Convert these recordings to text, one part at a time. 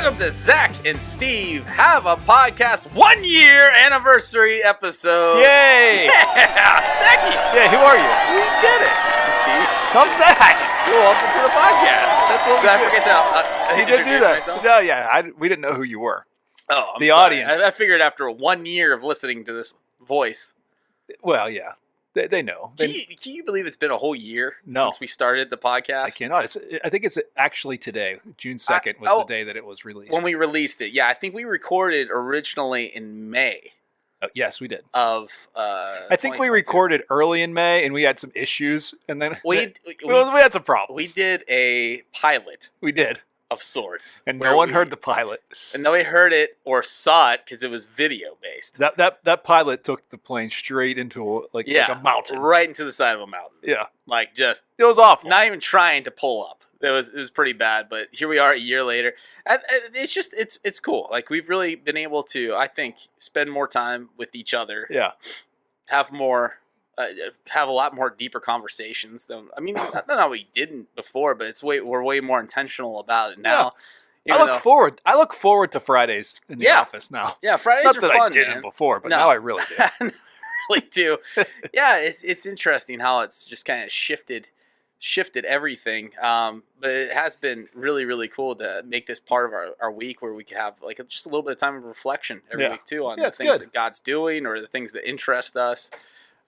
Welcome to Zach and Steve Have a Podcast 1 year anniversary episode. Yay! Yeah, Zachy. Yeah, who are you? We did it, Steve. I'm Zach. Well, welcome to the podcast. That's what Did I we forget to did. You did do introduce that. myself? No, yeah, we didn't know who you were. Oh, I'm The sorry. audience. I figured after 1 year of listening to this voice. Well, yeah, they know. Can you believe it's been a whole year No. since we started the podcast? I cannot. I think it's actually today. June 2nd was the day that it was released. When we released it. Yeah, I think we recorded originally in May yes, we did. of I think we 2022. recorded early in May, and we had some issues, and then We had some problems. We did a pilot We did, of sorts. and where no one we- heard the pilot. And nobody heard it or saw it because it was video based. That pilot took the plane straight into like a mountain. Right into the side of a mountain. Yeah, Like just it was awful. not even trying to pull up. It was pretty bad, but here we are a year later. And it's just it's cool. Like we've really been able to, I think, spend more time with each other. Yeah. Have a lot more deeper conversations than not that we didn't before, but we're way more intentional about it now. I look forward to Fridays in the office now. Yeah, Fridays Not are that fun, I didn't man. before, but No. now I really do. I really do. Yeah, it's interesting how it's just kind of shifted everything. But it has been really, really cool to make this part of our week where we can have like just a little bit of time of reflection every week too on the it's things good. that God's doing or the things that interest us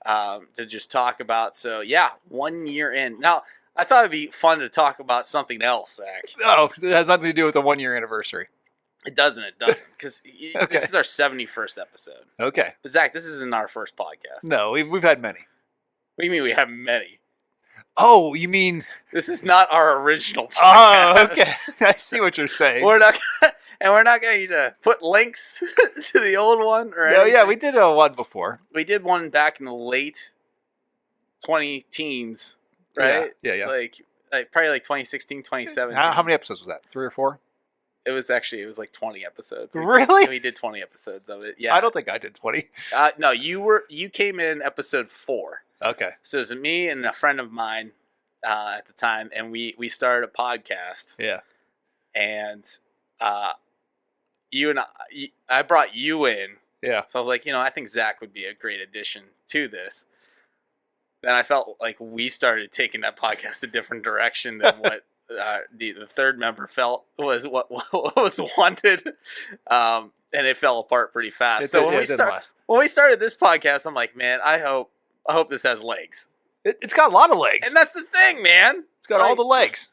to just talk about. So yeah, 1 year in. Now, I thought it'd be fun to talk about something else, Zach. Oh, it has nothing to do with the 1 year anniversary. It doesn't, because this is our 71st episode. Okay. But Zach, this isn't our first podcast. No, we've had many. What do you mean we have many? Oh, you mean? This is not our original podcast. Oh, okay. I see what you're saying. We're not going to put links to the old one or No, anything. yeah, we did one before. We did one back in the late 20-teens, right? Yeah. Like probably like 2016, 2017. How many episodes was that? 3 or 4? It was like 20 episodes. Really? We did 20 episodes of it. Yeah. I don't think I did 20. No, you came in episode 4. Okay. So it was me and a friend of mine at the time, and we started a podcast. Yeah. And you and I brought you in. Yeah. So I was like, I think Zach would be a great addition to this. Then I felt like we started taking that podcast a different direction than what the third member felt was what was wanted, and it fell apart pretty fast. So when we started this podcast, I'm like, man, I hope this has legs. It's got a lot of legs. And that's the thing, man. It's got all the legs.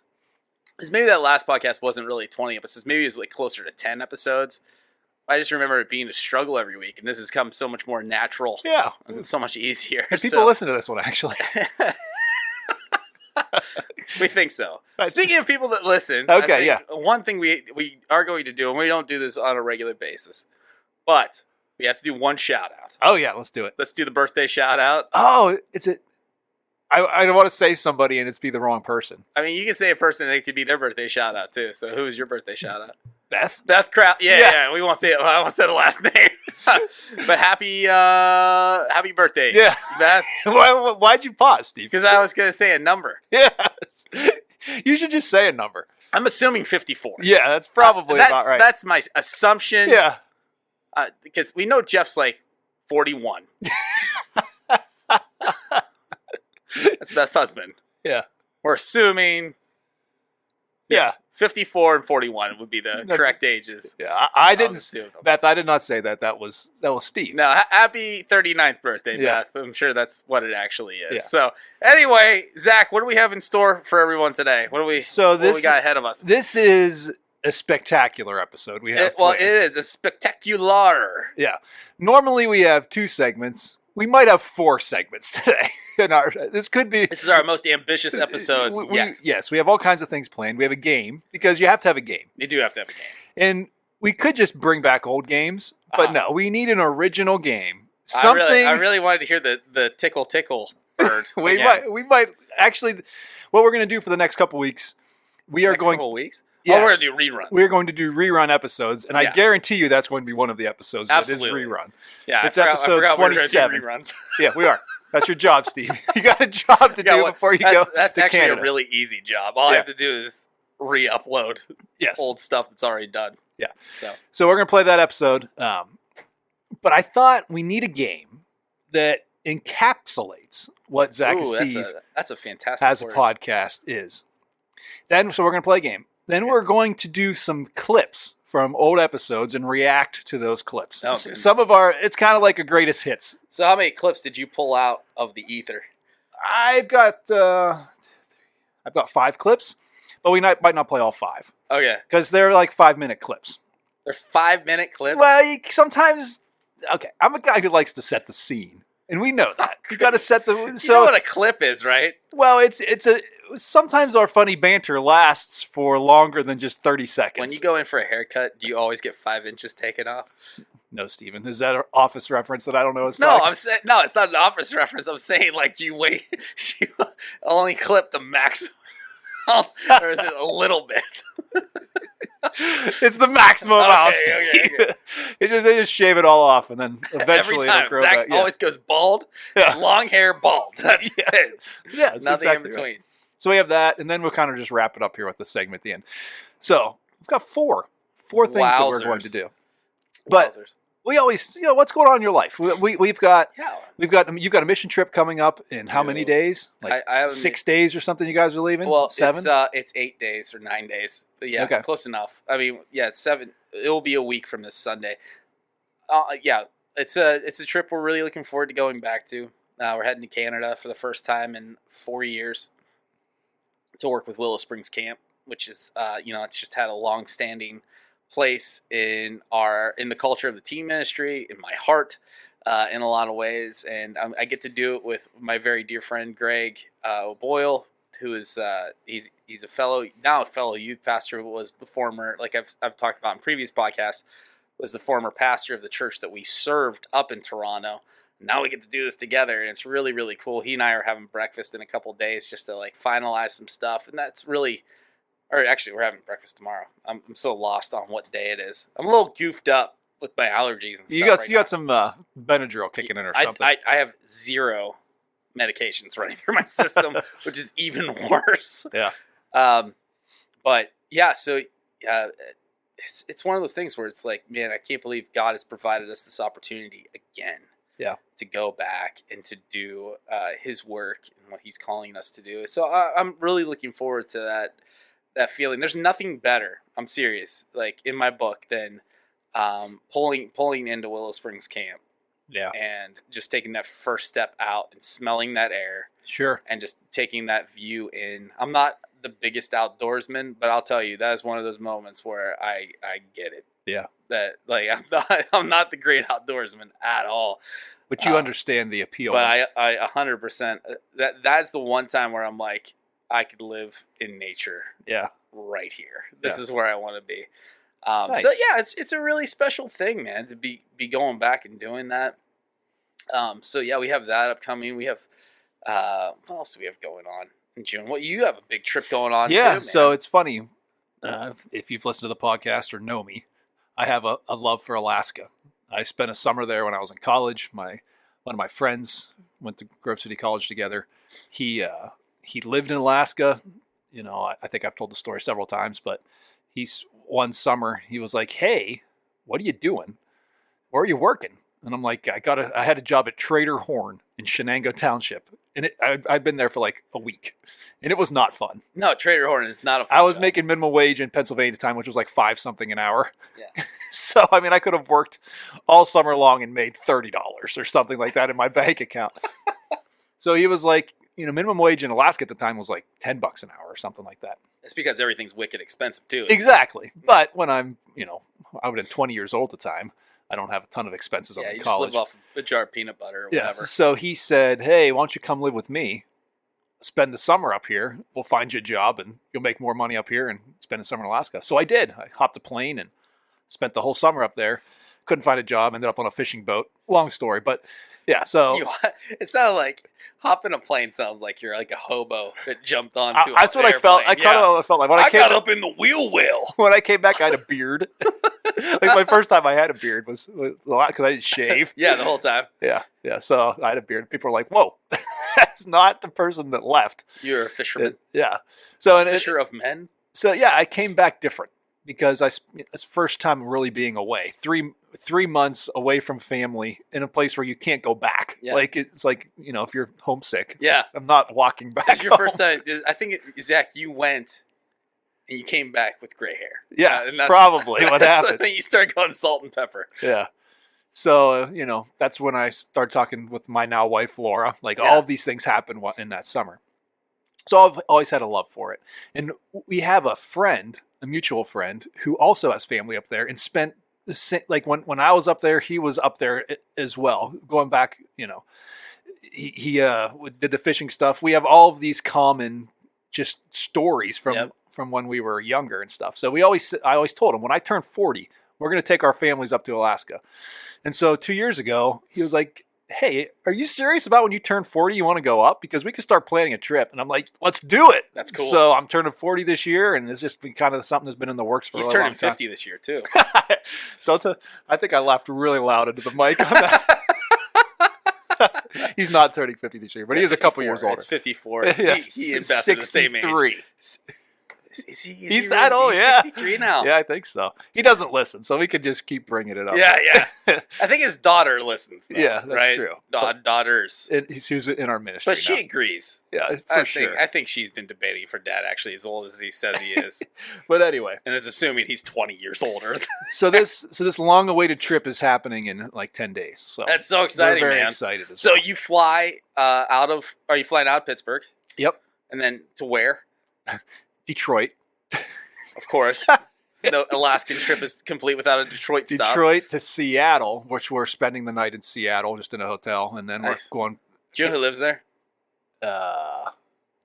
Because maybe that last podcast wasn't really 20 episodes. Maybe it was like closer to 10 episodes. I just remember it being a struggle every week, and this has come so much more natural. Yeah. And it's so much easier. People listen to this one, actually. We think so. Speaking of people that listen, okay, one thing we are going to do, and we don't do this on a regular basis, but we have to do one shout out. Oh, yeah, let's do it. Let's do the birthday shout out. Oh, I don't want to say somebody and it's be the wrong person. I mean, you can say a person, and it could be their birthday shout out too. So who's your birthday shout out? Beth Kraft. Yeah. We won't say it. I won't say the last name. But happy birthday. Yeah. Beth. Why'd you pause, Steve? Because I was going to say a number. Yes. You should just say a number. I'm assuming 54. Yeah, that's probably about right. That's my assumption. Yeah. Because we know Jeff's like 41. That's Beth's husband. Yeah. We're assuming. Yeah. 54 and 41 would be the correct ages. Yeah, I didn't. Beth, I did not say that. That was Steve. No, happy 39th birthday, Yeah. Beth. I'm sure that's what it actually is. Yeah. So, anyway, Zach, what do we have in store for everyone today? What do we got ahead of us? This is a spectacular episode we have. It is a spectacular. Yeah. Normally we have 2 segments. We might have 4 segments today. This is our most ambitious episode yet. Yes, we have all kinds of things planned. We have a game, because you have to have a game. You do have to have a game. And we could just bring back old games, but no, we need an original game. I really wanted to hear the tickle bird. we might actually. What we're going to do for the next couple weeks, couple weeks. Yes, we're going to do reruns. We're going to do rerun episodes, and I guarantee you that's going to be one of the episodes Absolutely. that is rerun. Yeah, it's episode 27. Reruns. Yeah, we are. That's your job, Steve. You got a job to do before you go. That's actually Canada. a really easy job. All I have to do is re-upload old stuff that's already done. Yeah. So we're going to play that episode. But I thought we need a game that encapsulates what Zach and Steve that's a fantastic as a podcast is. So we're going to play a game. Then we're going to do some clips from old episodes and react to those clips. Oh, some of it's kind of like a greatest hits. So how many clips did you pull out of the ether? I've got 5 clips, but we might not play all 5. Okay. Because they're like 5-minute clips. They're 5-minute clips? Well, sometimes, okay, I'm a guy who likes to set the scene. And we know that. You got to set the... You know what a clip is, right? Well, sometimes our funny banter lasts for longer than just 30 seconds. When you go in for a haircut, do you always get 5 inches taken off? No, Steven. Is that an Office reference that I don't know? No, I'm saying no. It's not an Office reference. I'm saying like, do you wait? Do you only clip the maximum, or is it a little bit? It's the maximum amount. Okay. They just shave it all off, and then eventually every time it'll grow Zach back. Yeah. always goes bald, Yeah. long hair, bald. That's it. Yeah, it's Nothing exactly in between. right. So we have that, and then we'll kind of just wrap it up here with the segment at the end. So we've got four things that we're going to do. But Wowzers. we always, what's going on in your life? You've got a mission trip coming up in how many days? Like I have 6 days or something. You guys are leaving? Well, 7. It's 8 days or 9 days. But yeah, Okay. close enough. I mean, yeah, it's 7. It will be a week from this Sunday. Yeah, it's a trip we're really looking forward to going back to. We're heading to Canada for the first time in 4 years to work with Willow Springs Camp, which is it's just had a long-standing place in the culture of the teen ministry, in my heart, in a lot of ways, and I get to do it with my very dear friend Greg O'Boyle, who is he's a fellow youth pastor, who was the former, like I've talked about in previous podcasts, was the former pastor of the church that we served up in Toronto. Now we get to do this together, and it's really, really cool. He and I are having breakfast in a couple of days just to like finalize some stuff, and that's really, or actually we're having breakfast tomorrow. I'm so lost on what day it is. I'm a little goofed up with my allergies and stuff. You got some Benadryl kicking in or something. I have 0 medications running through my system, which is even worse. Yeah. But yeah, so it's one of those things where it's like, man, I can't believe God has provided us this opportunity again. Yeah. To go back and to do His work and what He's calling us to do. So I'm really looking forward to that feeling. There's nothing better, I'm serious, like in my book, than pulling into Willow Springs Camp. Yeah. And just taking that first step out and smelling that air. Sure. And just taking that view in. I'm not the biggest outdoorsman, but I'll tell you, that is one of those moments where I get it. Yeah. That like I'm not the great outdoorsman at all. But you understand the appeal. But I 100%. That's the one time where I'm like, I could live in nature. Yeah. Right here. This is where I want to be. Nice. So yeah, it's a really special thing, man, to be going back and doing that. So yeah, we have that upcoming. We have what else do we have going on in June? Well, you have a big trip going on. Yeah. too, man. So it's funny. If you've listened to the podcast or know me, I have a love for Alaska. I spent a summer there when I was in college. One of my friends went to Grove City College together. He lived in Alaska. I think I've told the story several times, but one summer he was like, "Hey, what are you doing? Where are you working?" And I'm like, I had a job at Trader Horn in Shenango Township, and I'd been there for like a week, and it was not fun. No, Trader Horn is not a fun I was job. making minimum wage in Pennsylvania at the time, which was like $5-something an hour. Yeah. So, I mean, I could have worked all summer long and made $30 or something like that in my bank account. So he was like, minimum wage in Alaska at the time was like $10 an hour or something like that. It's because everything's wicked expensive too. Exactly. But when I'm, I would have been 20 years old at the time. I don't have a ton of expenses on you college. just live off a jar of peanut butter or whatever. So he said, "Hey, why don't you come live with me? Spend the summer up here. We'll find you a job and you'll make more money up here and spend the summer in Alaska." So I did. I hopped a plane and spent the whole summer up there. Couldn't find a job. Ended up on a fishing boat. Long story, but yeah. So it sounded like hopping a plane sounds like you're like a hobo that jumped on. That's what I felt. I kind of felt like when I got up in the wheel well. When I came back, I had a beard. Like my first time I had a beard was a lot because I didn't shave. Yeah, the whole time. Yeah. So I had a beard. People were like, "Whoa, that's not the person that left." You're a fisherman. Yeah. So Fisher of men. So yeah, I came back different because it's the first time really being away. 3 months away from family in a place where you can't go back. Yeah. Like it's like, if you're homesick. Yeah. I'm not walking back. It's your home. first time. I think, Zach, you went and you came back with gray hair. Yeah, And that's probably what happened. When you start going salt and pepper. Yeah. So, that's when I started talking with my now wife, Laura. Like, Yeah. all of these things happened in that summer. So I've always had a love for it. And we have a mutual friend, who also has family up there and spent, when I was up there, he was up there as well. Going back, he did the fishing stuff. We have all of these common just stories from when we were younger and stuff. So I always told him, when I turn 40, we're going to take our families up to Alaska. And so 2 years ago, he was like, hey, are you serious about when you turn 40, you want to go up? Because we could start planning a trip. And I'm like, let's do it. That's cool. So I'm turning 40 this year, and it's just been kind of something that's been in the works for a long time. He's turning 50 this year, too. I think I laughed really loud into the mic on that. He's not turning 50 this year, but he is a couple years older. It's 54. Yeah, He and Beth are the same age. 63. Is he He's that old, yeah. 63 now. Yeah, I think so. He doesn't listen, so we could just keep bringing it up. Yeah. I think his daughter listens, though, Yeah, that's right? true. Daughters. He's in our ministry But she now. agrees. Yeah, for sure. I think she's been debating for dad, actually, as old as he says he is. But anyway. And is assuming he's 20 years older. So this long-awaited trip is happening in like 10 days. So That's so exciting, we're very man. excited. So you fly are you flying out of Pittsburgh? Yep. And then to where? Detroit. Of course. No Alaskan trip is complete without a Detroit stop. Detroit to Seattle, which we're spending the night in Seattle, just in a hotel, and then Nice. we're going. Do you know who lives there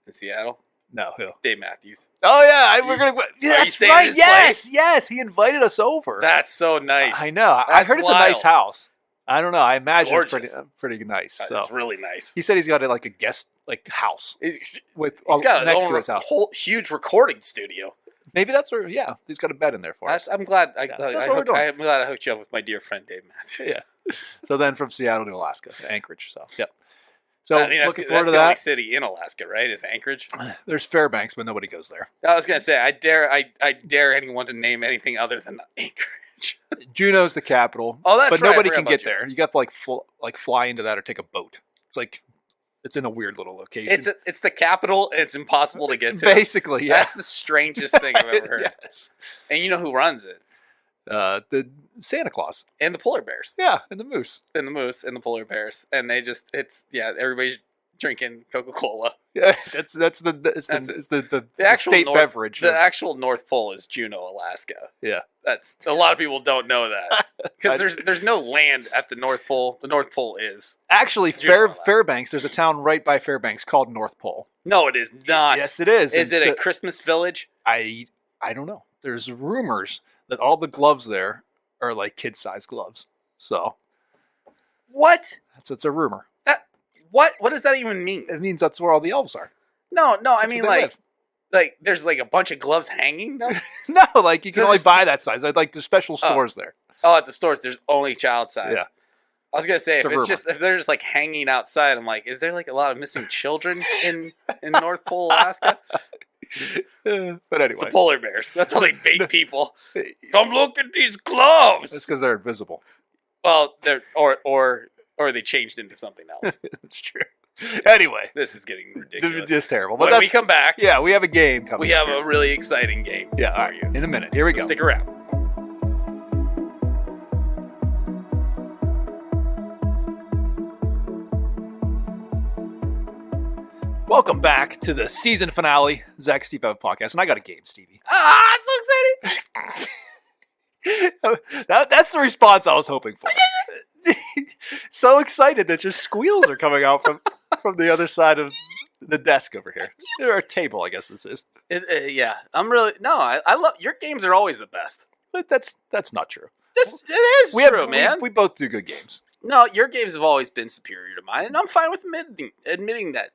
In Seattle? No, who? Dave Matthews. Oh yeah, we're gonna. Yeah, Are you that's staying at right. his Yes, place? yes, he invited us over. That's so nice. I know. I That's heard it's a nice wild. house. I don't know. I imagine it's gorgeous. pretty nice. So It's really nice. he said he's got like a guest house He's with got next his to own his house. whole huge recording studio. Maybe that's where. Yeah, he's got a bed in there for us. I'm glad. so that's what we're doing. I'm glad I hooked you up with my dear friend Dave Matthews. Yeah. So then from Seattle to Alaska, to Anchorage. So yep. So I mean, that's, looking forward that's to the only that. city in Alaska, right? Is Anchorage? There's Fairbanks, but nobody goes there. I was gonna say I dare anyone to name anything other than Anchorage. Juneau's the capital. Oh, that's but right. I nobody forgot can about get there. You got to fly into that or take a boat. It's in a weird little location. It's the capital. And it's impossible to get to. Basically, yeah. That's the strangest thing I've ever heard. Yes. And you know who runs it? The Santa Claus. And the polar bears, Yeah, and the moose. and the moose, and the polar bears, and everybody's drinking Coca-Cola. Yeah, that's the actual state North- beverage. The actual North Pole is Juneau, Alaska. Yeah. That's a lot of people don't know that because there's no land at the North Pole. The North Pole is Actually, Juneau, Alaska. Fairbanks. There's a town right by Fairbanks called North Pole. no, it is not. Yes, it is. Is it And a Christmas village? I don't know. There's rumors that all the gloves there are like kid-sized gloves. So What? it's a rumor. What does that even mean? It means that's where all the elves are. No. I That's mean, where they live. like there's like a bunch of gloves hanging. No? No, like you can So only there's- buy that size. Like the special stores there. Oh, at the stores, there's only child size. Yeah. I was gonna say It's a rumor. if they're just like hanging outside, I'm like, is there like a lot of missing children in North Pole, Alaska? But It's anyway, the polar bears. That's how they bait people. Come look at these gloves. that's because they're invisible. Well, they're or they changed into something else. That's true. Anyway, This is getting this ridiculous. is just terrible. But When we that's come back, yeah, we have a game coming. we up have here. a really exciting game. Yeah, all for right. you. In a minute. Here we So go. stick around. Welcome back to the season finale, Zach Steve Evan podcast, and I got a game, Stevie. Ah, I'm so excited. That's the response I was hoping for. So excited that your squeals are coming out from the other side of the desk over here, or table, I guess this is. Yeah, I'm really I love your games are always the best. But that's not true. It is true, man. We both do good games. No, your games have always been superior to mine, and I'm fine with admitting that.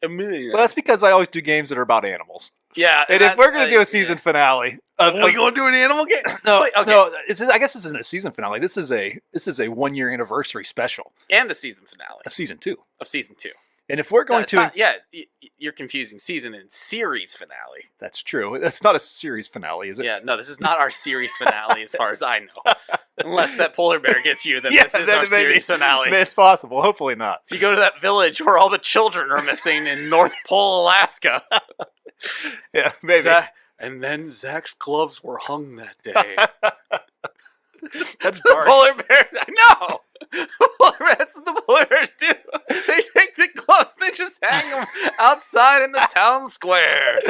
Well, that's because I always do games that are about animals. Yeah, And if we're going to do a season finale, are we going to do an animal game? no, Wait, okay. no, I guess this isn't a season finale. This is a 1 year anniversary special And the season finale of season 2. of season 2. And if we're going to, you're confusing season and series finale. that's true. That's not a series finale, is it? Yeah, no, this is not our series finale as far as I know. Unless that polar bear gets you, then Yeah, this is then our it may be. series finale. It's possible. Hopefully not. If you go to that village where all the children are missing in North Pole, Alaska. Yeah, maybe. And then Zach's gloves were hung that day. That's The dark. polar bears, I know. That's what the polar bears do. They take the gloves, they just hang them outside in the town square.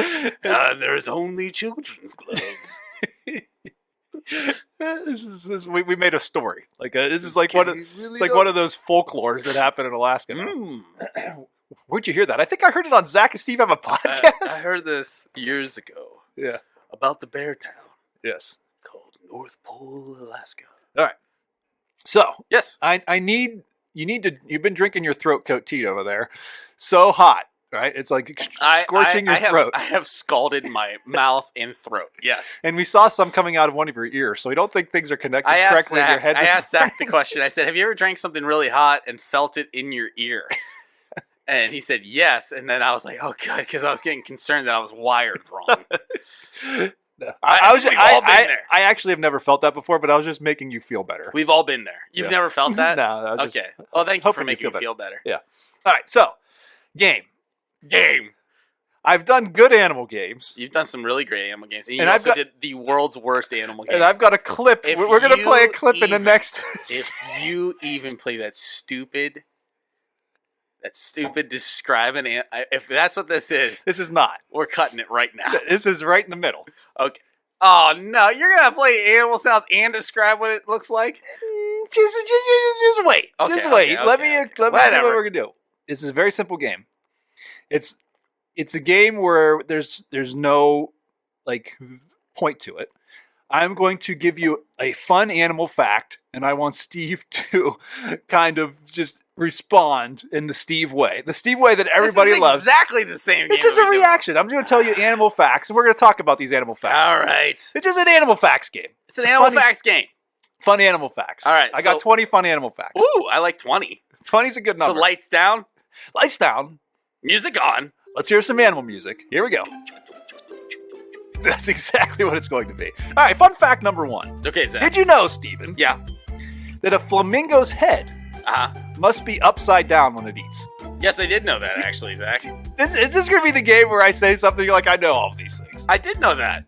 There's only children's gloves. We made a story. This is like one of one of those folklores that happen in Alaska. Where'd you hear that? I think I heard it on Zach and Steve have a podcast. I heard this years ago. Yeah. About the bear town Yes. called North Pole, Alaska. All right. So Yes. you've been drinking your throat coat tea over there. So hot, right? It's like scorching your throat. I have scalded my mouth and throat. Yes. And we saw some coming out of one of your ears, so we don't think things are connected correctly in your head. I asked Zach the question. I said, have you ever drank something really hot and felt it in your ear? And he said, yes. And then I was like, oh, God, because I was getting concerned that I was wired wrong. I actually have never felt that before, but I was just making you feel better. We've all been there. You've never felt that? No. Okay. Well, thank you for making me feel better. Yeah. All right. So, game. I've done good animal games. You've done some really great animal games. And you And also did the world's worst animal game. And I've got a clip. We're going to play a clip in the next. If you even play that stupid describing if that's what this is, we're cutting it right now. This is right in the middle. Okay. Oh no, you're gonna play animal sounds and describe what it looks like? Just wait. Okay, just wait. okay, let me see what Whatever. we're gonna do. This is a very simple game. It's a game where there's no point to it. I'm going to give you a fun animal fact, and I want Steve to kind of just respond in the Steve way. The Steve way that everybody loves. Exactly the same game. It's just a reaction. I'm going to tell you animal facts, and we're going to talk about these animal facts. All right. It's just an animal facts game. It's an animal facts game. Fun animal facts. All right. I got 20 fun animal facts. Ooh, I like 20. 20's a good number. So lights down. Lights down. Music on. Let's hear some animal music. Here we go. That's exactly what it's going to be. All right, fun fact number 1. Okay, Zach. Did you know, Steven, Yeah. that a flamingo's head must be upside down when it eats? Yes, I did know that, actually, Zach. Is this going to be the game where I say something you're like, I know all of these things? I did know that.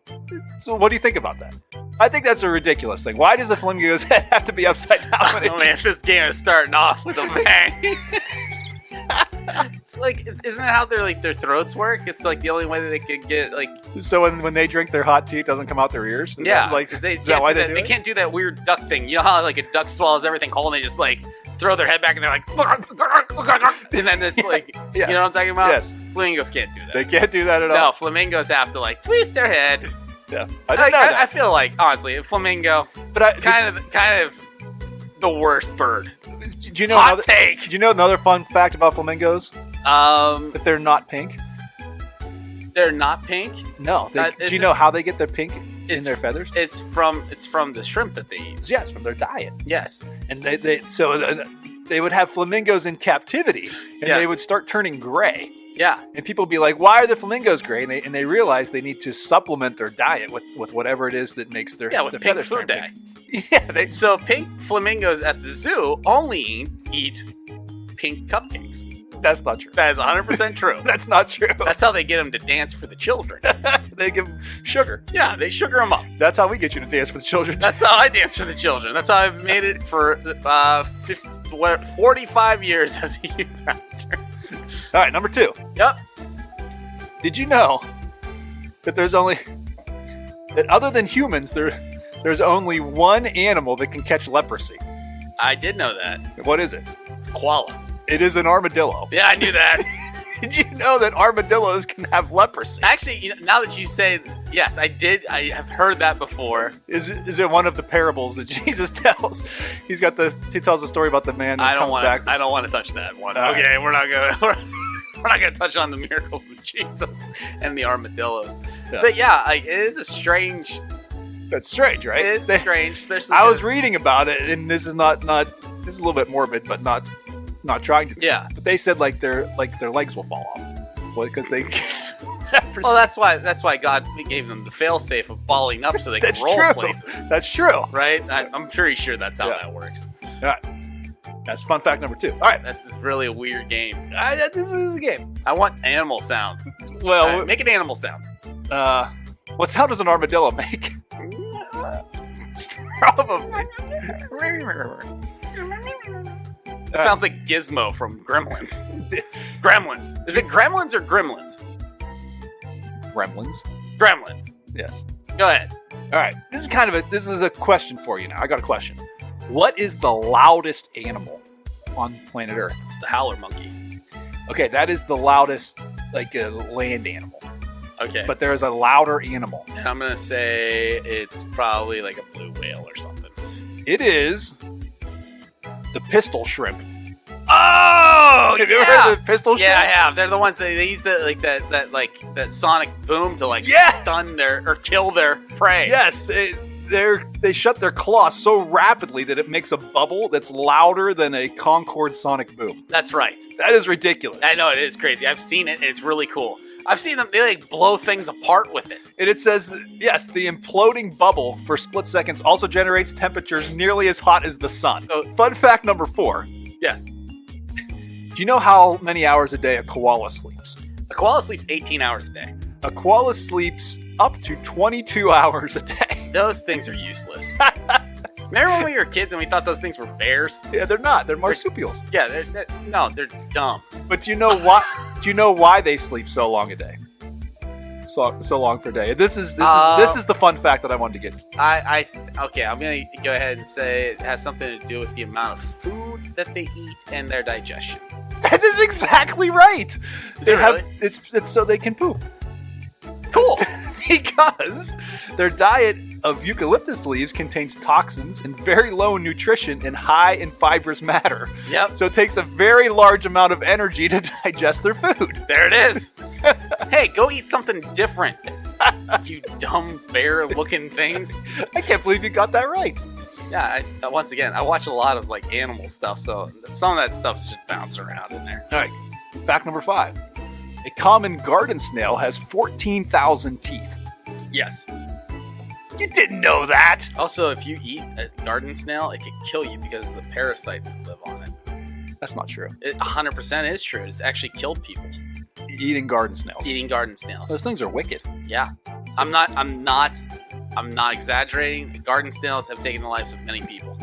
So what do you think about that? I think that's a ridiculous thing. Why does a flamingo's head have to be upside down when it Oh, man, eats? this game is starting off with a bang. It's like, isn't it how their throats work? It's like the only way that they can get So when they drink their hot tea, it doesn't come out their ears? Is yeah, that, 'cause they is that why they do they it? can't do that weird duck thing. You know how a duck swallows everything whole and they just throw their head back and they're like, and then it's Yeah. you know what I'm talking about? Yes. Flamingos can't do that. They can't do that at No, all. flamingos have to twist their head. Yeah. I didn't know that. I feel like honestly, a flamingo But kind of the worst bird. do you know Hot take. Do you know another fun fact about flamingos? That they're not pink. They're not pink. No. That Do you know how they get their pink in It's- their feathers? It's from the shrimp that they eat. Yes, from their diet. Yes. And they would have flamingos in captivity, and Yes. they would start turning gray. Yeah. And people would be like, "Why are the flamingos gray?" And they realize they need to supplement their diet with whatever it is that makes their with their pink feathers food turn dye. pink. Yeah, So pink flamingos at the zoo only eat pink cupcakes. that's not true. That is 100% true. That's not true. That's how they get them to dance for the children. They give sugar. Yeah, they sugar them up. That's how we get you to dance with children. That's how I dance for the children. That's how I've made it for 45 years as a youth pastor. All right, number 2. Yep. Did you know that that other than humans, there's only one animal that can catch leprosy? I did know that. What is it? Koala. It is an armadillo. Yeah, I knew that. Did you know that armadillos can have leprosy? Actually, now that you say, yes, I did. I have heard that before. Is it one of the parables that Jesus tells? He tells a story about the man that comes back. I don't want to touch that one. All Okay, we're not gonna touch on the miracles of Jesus and the armadillos. Yeah. But yeah, it is a strange. That's strange, right? It is strange, especially. I was reading about it, and this is not. This is a little bit morbid, but not not trying to be. Yeah. But they said like their legs will fall off. Well, because they. Well, that's why God gave them the fail-safe of balling up so they can That's roll true. places, That's true. right? I'm pretty sure that's how that works. All right. That's fun fact number 2. All right. This is really a weird game. This is a game. I want animal sounds. Well, Make an animal sound. what sound does an armadillo make? Probably. It sounds like Gizmo from Gremlins. Gremlins. Is it Gremlins or Gremlins? Gremlins. Gremlins. Yes. Go ahead. All right. This is a question for you now. I got a question. What is the loudest animal on planet Earth? It's the howler monkey. Okay, that is the loudest, like a land animal. Okay. But there is a louder animal. And I'm going to say it's probably like a blue whale or something. It is the pistol shrimp. Oh, Have you ever heard of the pistol shrimp? Yeah, I have. They're the ones they use that sonic boom to Yes! stun or kill their prey. Yes, they shut their claws so rapidly that it makes a bubble that's louder than a Concorde sonic boom. That's right. That is ridiculous. I know, it is crazy. I've seen it, and it's really cool. I've seen them, they like blow things apart with it. And it says, yes, the imploding bubble for split seconds also generates temperatures nearly as hot as the sun. Oh. Fun fact number 4. Yes. Do you know how many hours a day a koala sleeps? A koala sleeps 18 hours a day. A koala sleeps up to 22 hours a day. Those things are useless. Remember when we were kids and we thought those things were bears? Yeah, they're not. They're marsupials. Yeah, they're dumb. But do you know what? Do you know why they sleep so long a day? So long for a day. This is the fun fact that I wanted to get. Okay, I'm gonna go ahead and say it has something to do with the amount of food that they eat and their digestion. That is exactly right. They have really? it's so they can poop. Cool. Because their diet of eucalyptus leaves contains toxins and very low in nutrition and high in fibrous matter. Yep. So it takes a very large amount of energy to digest their food. There it is. Hey, go eat something different. You dumb bear-looking things. I can't believe you got that right. Yeah. Once again, I watch a lot of like animal stuff, so some of that stuff's just bouncing around in there. All right. Fact number 5. A common garden snail has 14,000 teeth. Yes. You didn't know that. Also, if you eat a garden snail, it can kill you because of the parasites that live on it. That's not true. It 100% is true. It's actually killed people Eating garden snails. eating garden snails. Those things are wicked. Yeah. I'm not exaggerating. Garden snails have taken the lives of many people.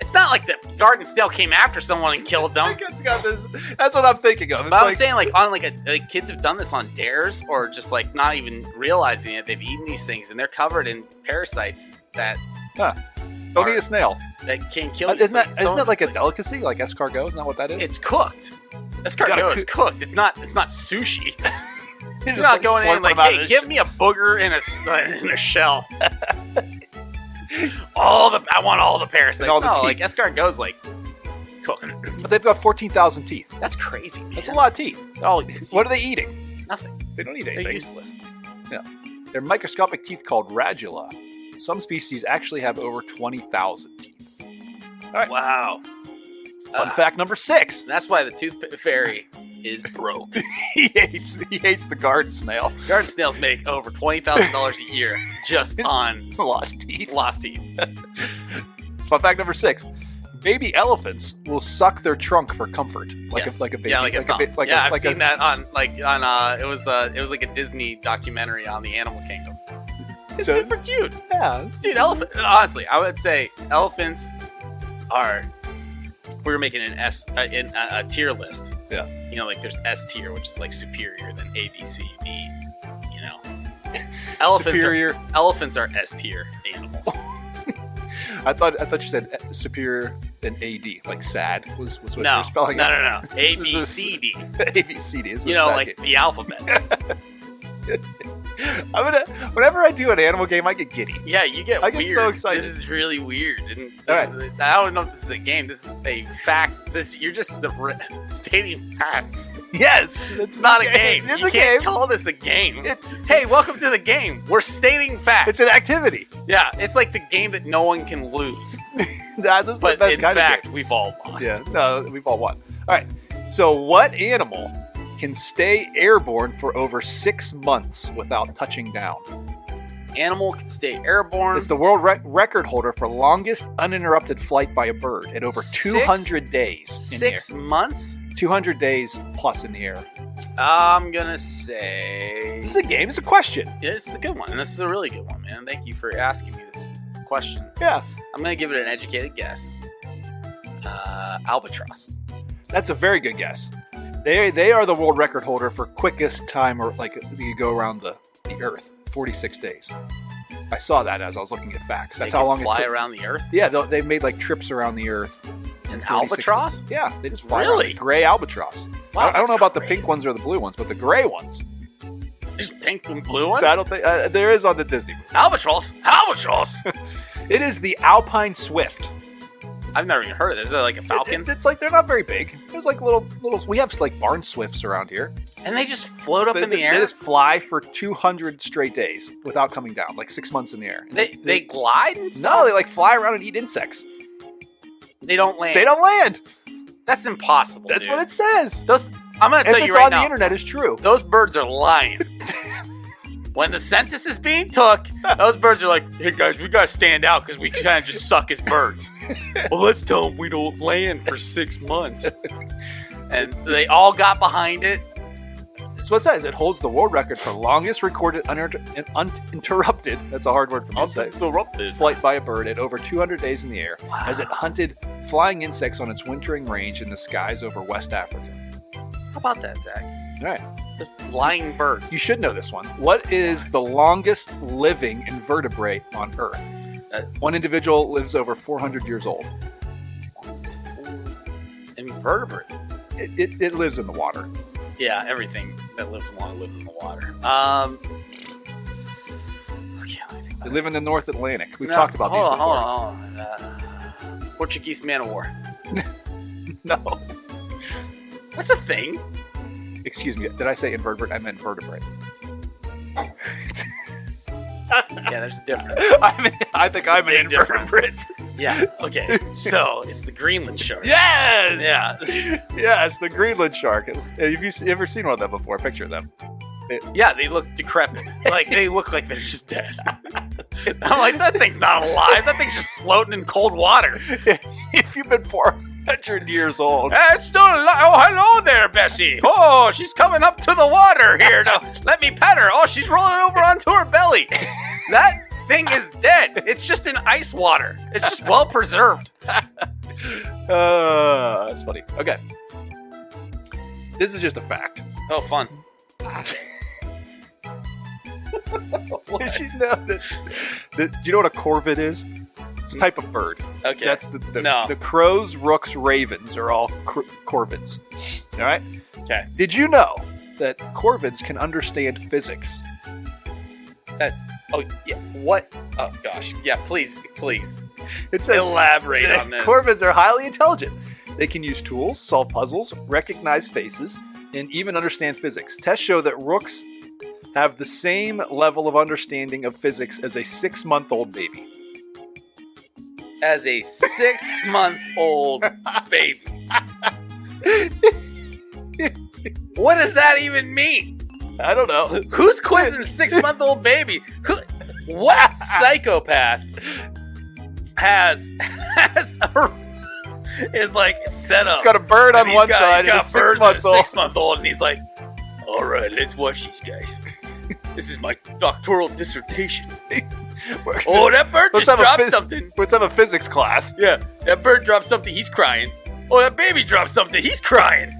It's not like the garden snail came after someone and killed I them. guess you got this. That's what I'm thinking of. It's But I'm like, saying, like, on like kids have done this on dares, or just like not even realizing it. They've eaten these things, and they're covered in parasites that don't eat a snail. can kill you. Isn't that like a delicacy, like escargot? Isn't that what that is? It's cooked. gotta Escargot is cooked. It's not sushi. You're just not like going in slurping like, them out hey, of give me a booger in a shell. I want all the parasites. And all the no, teeth. like escargot's like cooked. But they've got 14,000 teeth. That's crazy, man. That's a lot of teeth. Oh, What are they eating? nothing. They don't eat They're anything. useless. They're microscopic teeth called radula. Some species actually have over 20,000 teeth. right. Wow. Fun fact number 6. That's why the tooth fairy is broke. he hates the garden snail. Garden snails make over $20,000 a year just on Lost teeth. lost teeth. Fun fact number 6. Baby elephants will suck their trunk for comfort, Yes. like a baby. Yeah, like a thumb. I've seen that. that on it was like a Disney documentary on the animal kingdom. It's So- super cute. Yeah. Dude, honestly, I would say elephants are. If we were making a tier list. Yeah. You know, like there's S tier, which is like superior than A, B, C, D. You know, Superior. Elephants are S tier animals. I thought you said superior than AD, like sad was what No, you're spelling. no, out. no, no. A, B, C, D. A, B, C, D. Is You know, like the alphabet. whenever I do an animal game, I get giddy. Yeah, you get I get weird. so excited. This is really weird. And All I don't know if this is a game. This is a fact. You're just stating facts. Yes, It's not a game. It's You a can't game. call this a game. It's, Hey, welcome to the game. We're stating facts. it's an activity. Yeah, it's like the game that no one can lose. This is the But best in kind fact, of game. we've all lost. Yeah, no, we've all won. All right. So, what animal can stay airborne for over 6 months without touching down? Animal can stay airborne. It's the world record holder for longest uninterrupted flight by a bird at over 200 days. In 6 months? 200 days plus in the air. I'm gonna say This is a game. It's a question. yeah, this is a good one. This is a really good one, man. Thank you for asking me this question. Yeah. I'm gonna give it an educated guess. Albatross. That's a very good guess. They are the world record holder for quickest time, or like you go around the Earth, 46 days. I saw that as I was looking at facts. That's They how can long it fly took. around the Earth. Yeah, they've made like trips around the Earth. An 46 albatross? days. Yeah, they just fly Really? around. Gray albatross. Wow, I don't that's know about the crazy. pink ones or the blue ones, but the gray ones. Just pink and blue one? I don't think there is on the Disney movie. Albatross? Albatross? It is the Alpine Swift. I've never even heard of this. Is it like a falcon? It's like they're not very big. There's like little. We have like barn swifts around here. And they just float up in the They air? just fly for 200 straight days without coming down, like 6 months in the air. They glide? And No, stuff? they like fly around and eat insects. They don't land. They don't land. That's impossible. That's dude. what it says. Those. I'm gonna If tell you it's right on now. the internet, it's true. Those birds are lying. When the census is being took, those birds are like, "Hey guys, we gotta stand out because we kind of just suck as birds." Well, let's tell them we don't land for 6 months. And they all got behind it. That's what it says. It holds the world record for longest recorded uninterrupted. That's a hard word for me to say. Interrupted. Flight by a bird at over 200 days in the air, Wow. as it hunted flying insects on its wintering range in the skies over West Africa. How about that, Zach? All right. The lying birds. You should know this one. What is the longest living invertebrate on Earth? One individual lives over 400 years old. Invertebrate. It lives in the water. Yeah, everything that lives long lives in the water. Okay, let me think about They it. live in the North Atlantic. We've No, talked about these hold before. on. Portuguese man of war. No. That's a thing. Excuse me. Did I say invertebrate? I meant vertebrate. Yeah, there's a difference. I think It's a I'm an big difference. invertebrate. Yeah. Okay. So it's the Greenland shark. Yes! Yeah. Yeah, it's the Greenland shark. Have you ever seen one of them before? Picture them. Yeah. They look decrepit. Like they look like they're just dead. I'm like, that thing's not alive. That thing's just floating in cold water. If you've been 400 years old. It's still alive. Oh, hello there, Bessie. Oh, she's coming up to the water here to let me pet her. Oh, she's rolling over onto her belly. That thing is dead. It's just in ice water. It's just well preserved. That's funny. Okay. This is just a fact. Oh, fun. Did you know this? Do you know what a corvid is? It's a type of bird. Okay. That's No. the crows, rooks, ravens are all corvids. All right. Okay. Did you know that corvids can understand physics? That's. Oh, yeah. What? Oh, gosh. Yeah, please. It says Elaborate on this. corvids are highly intelligent. They can use tools, solve puzzles, recognize faces, and even understand physics. Tests show that rooks have the same level of understanding of physics as a 6-month-old baby. As a 6-month-old baby. What does that even mean? I don't know. Who's quizzing a 6-month-old baby? What psychopath is like set up? It's got a bird on and one he's side and a he's got birds and a 6-month-old. 6-month-old, and he's like, "All right, let's watch these guys. This is my doctoral dissertation." Oh, that bird Let's just have a dropped phys- something. Let's have a physics class. Yeah, that bird dropped something. He's crying. Oh, that baby dropped something. He's crying.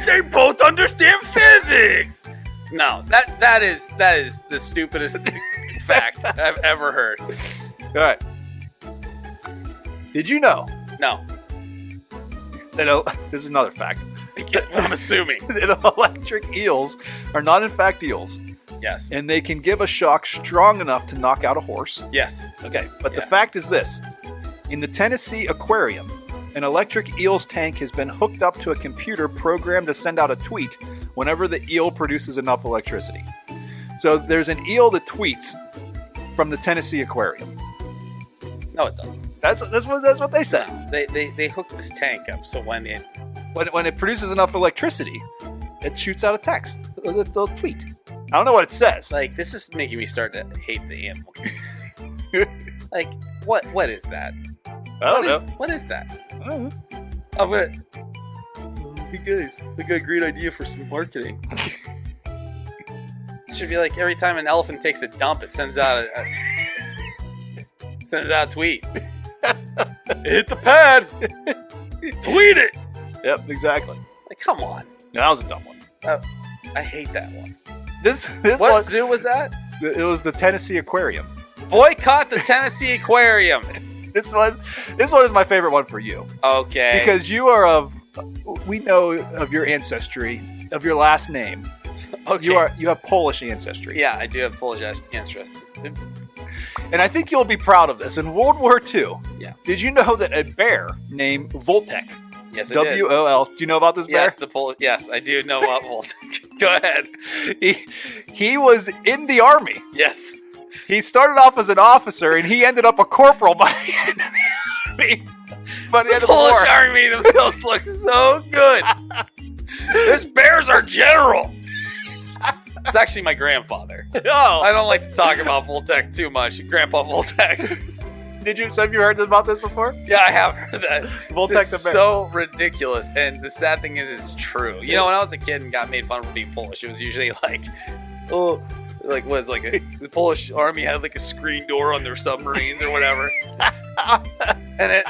They both understand physics. No, that is the stupidest fact I've ever heard. All right. Did you know No, that this is another fact I'm assuming. that electric eels are not in fact eels, Yes. and they can give a shock strong enough to knock out a horse? Yes. Okay, but Yeah. the fact is this. In the Tennessee Aquarium, an electric eel's tank has been hooked up to a computer programmed to send out a tweet whenever the eel produces enough electricity. So there's an eel that tweets from the Tennessee Aquarium. No, it doesn't. That's what they said. They hook this tank up so when When it produces enough electricity, it shoots out a text. They'll tweet. I don't know what it says. like this is making me start to hate the animal. Like what is that? I don't know. What is that? I don't know. I'm gonna. Hey guys, I got a great idea for some marketing. It should be like every time an elephant takes a dump, it sends out a tweet. Hit the pad. Tweet it. Yep, exactly. Like, come on. No, that was a dumb one. I hate that one. This What one, zoo was that? it was the Tennessee Aquarium. Boycott the Tennessee Aquarium. This one is my favorite one for you Okay. because we know of your ancestry, of your last name. okay. You have Polish ancestry. Yeah, I do have Polish ancestry. And I think you'll be proud of this. In World War II, Yeah. did you know that a bear named Voltek, Yes, I did. WOL, do you know about this bear? Yes, yes, I do know about Voltic. Go ahead. He was in the army. Yes. He started off as an officer, and he ended up a corporal by the end of the army. By the end of the Polish war. army themselves look so good. This bear's our general. It's actually my grandfather. Oh, I don't like to talk about Voltec too much. Grandpa Voltec. have you heard about this before? Yeah, I have heard that. Voltec It's the bear. so ridiculous, and the sad thing is, it's true. You know, when I was a kid and got made fun for being Polish, it was usually like, the Polish army had like a screen door on their submarines or whatever, and it,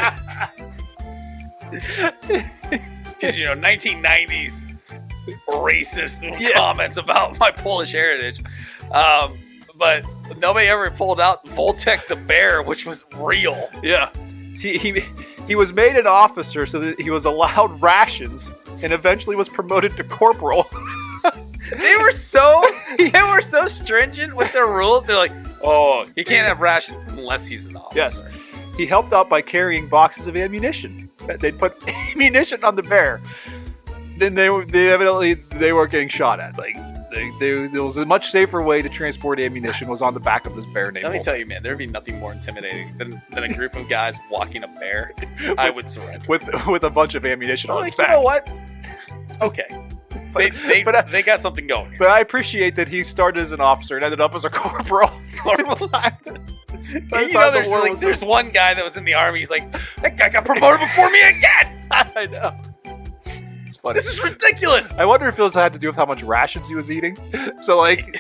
because 1990s racist comments about my Polish heritage, but nobody ever pulled out Voltec the bear, which was real. Yeah. He was made an officer so that he was allowed rations and eventually was promoted to corporal. They were so stringent with their rules. They're like, oh, he can't have rations unless he's an officer. Yes. He helped out by carrying boxes of ammunition. They'd put ammunition on the bear. Then they evidently weren't getting shot at. Like there was a much safer way to transport ammunition was on the back of this bear named Let me Voltek. tell you, man, there'd be nothing more intimidating than a group of guys walking a bear. I would surrender. with a bunch of ammunition on Like, his you back. know what? Okay. They got something going here. But I appreciate that he started as an officer and ended up as a corporal. There's one guy that was in the army. He's like, that guy got promoted before me again. I know. It's funny. This is ridiculous. I wonder if it had to do with how much rations he was eating. So like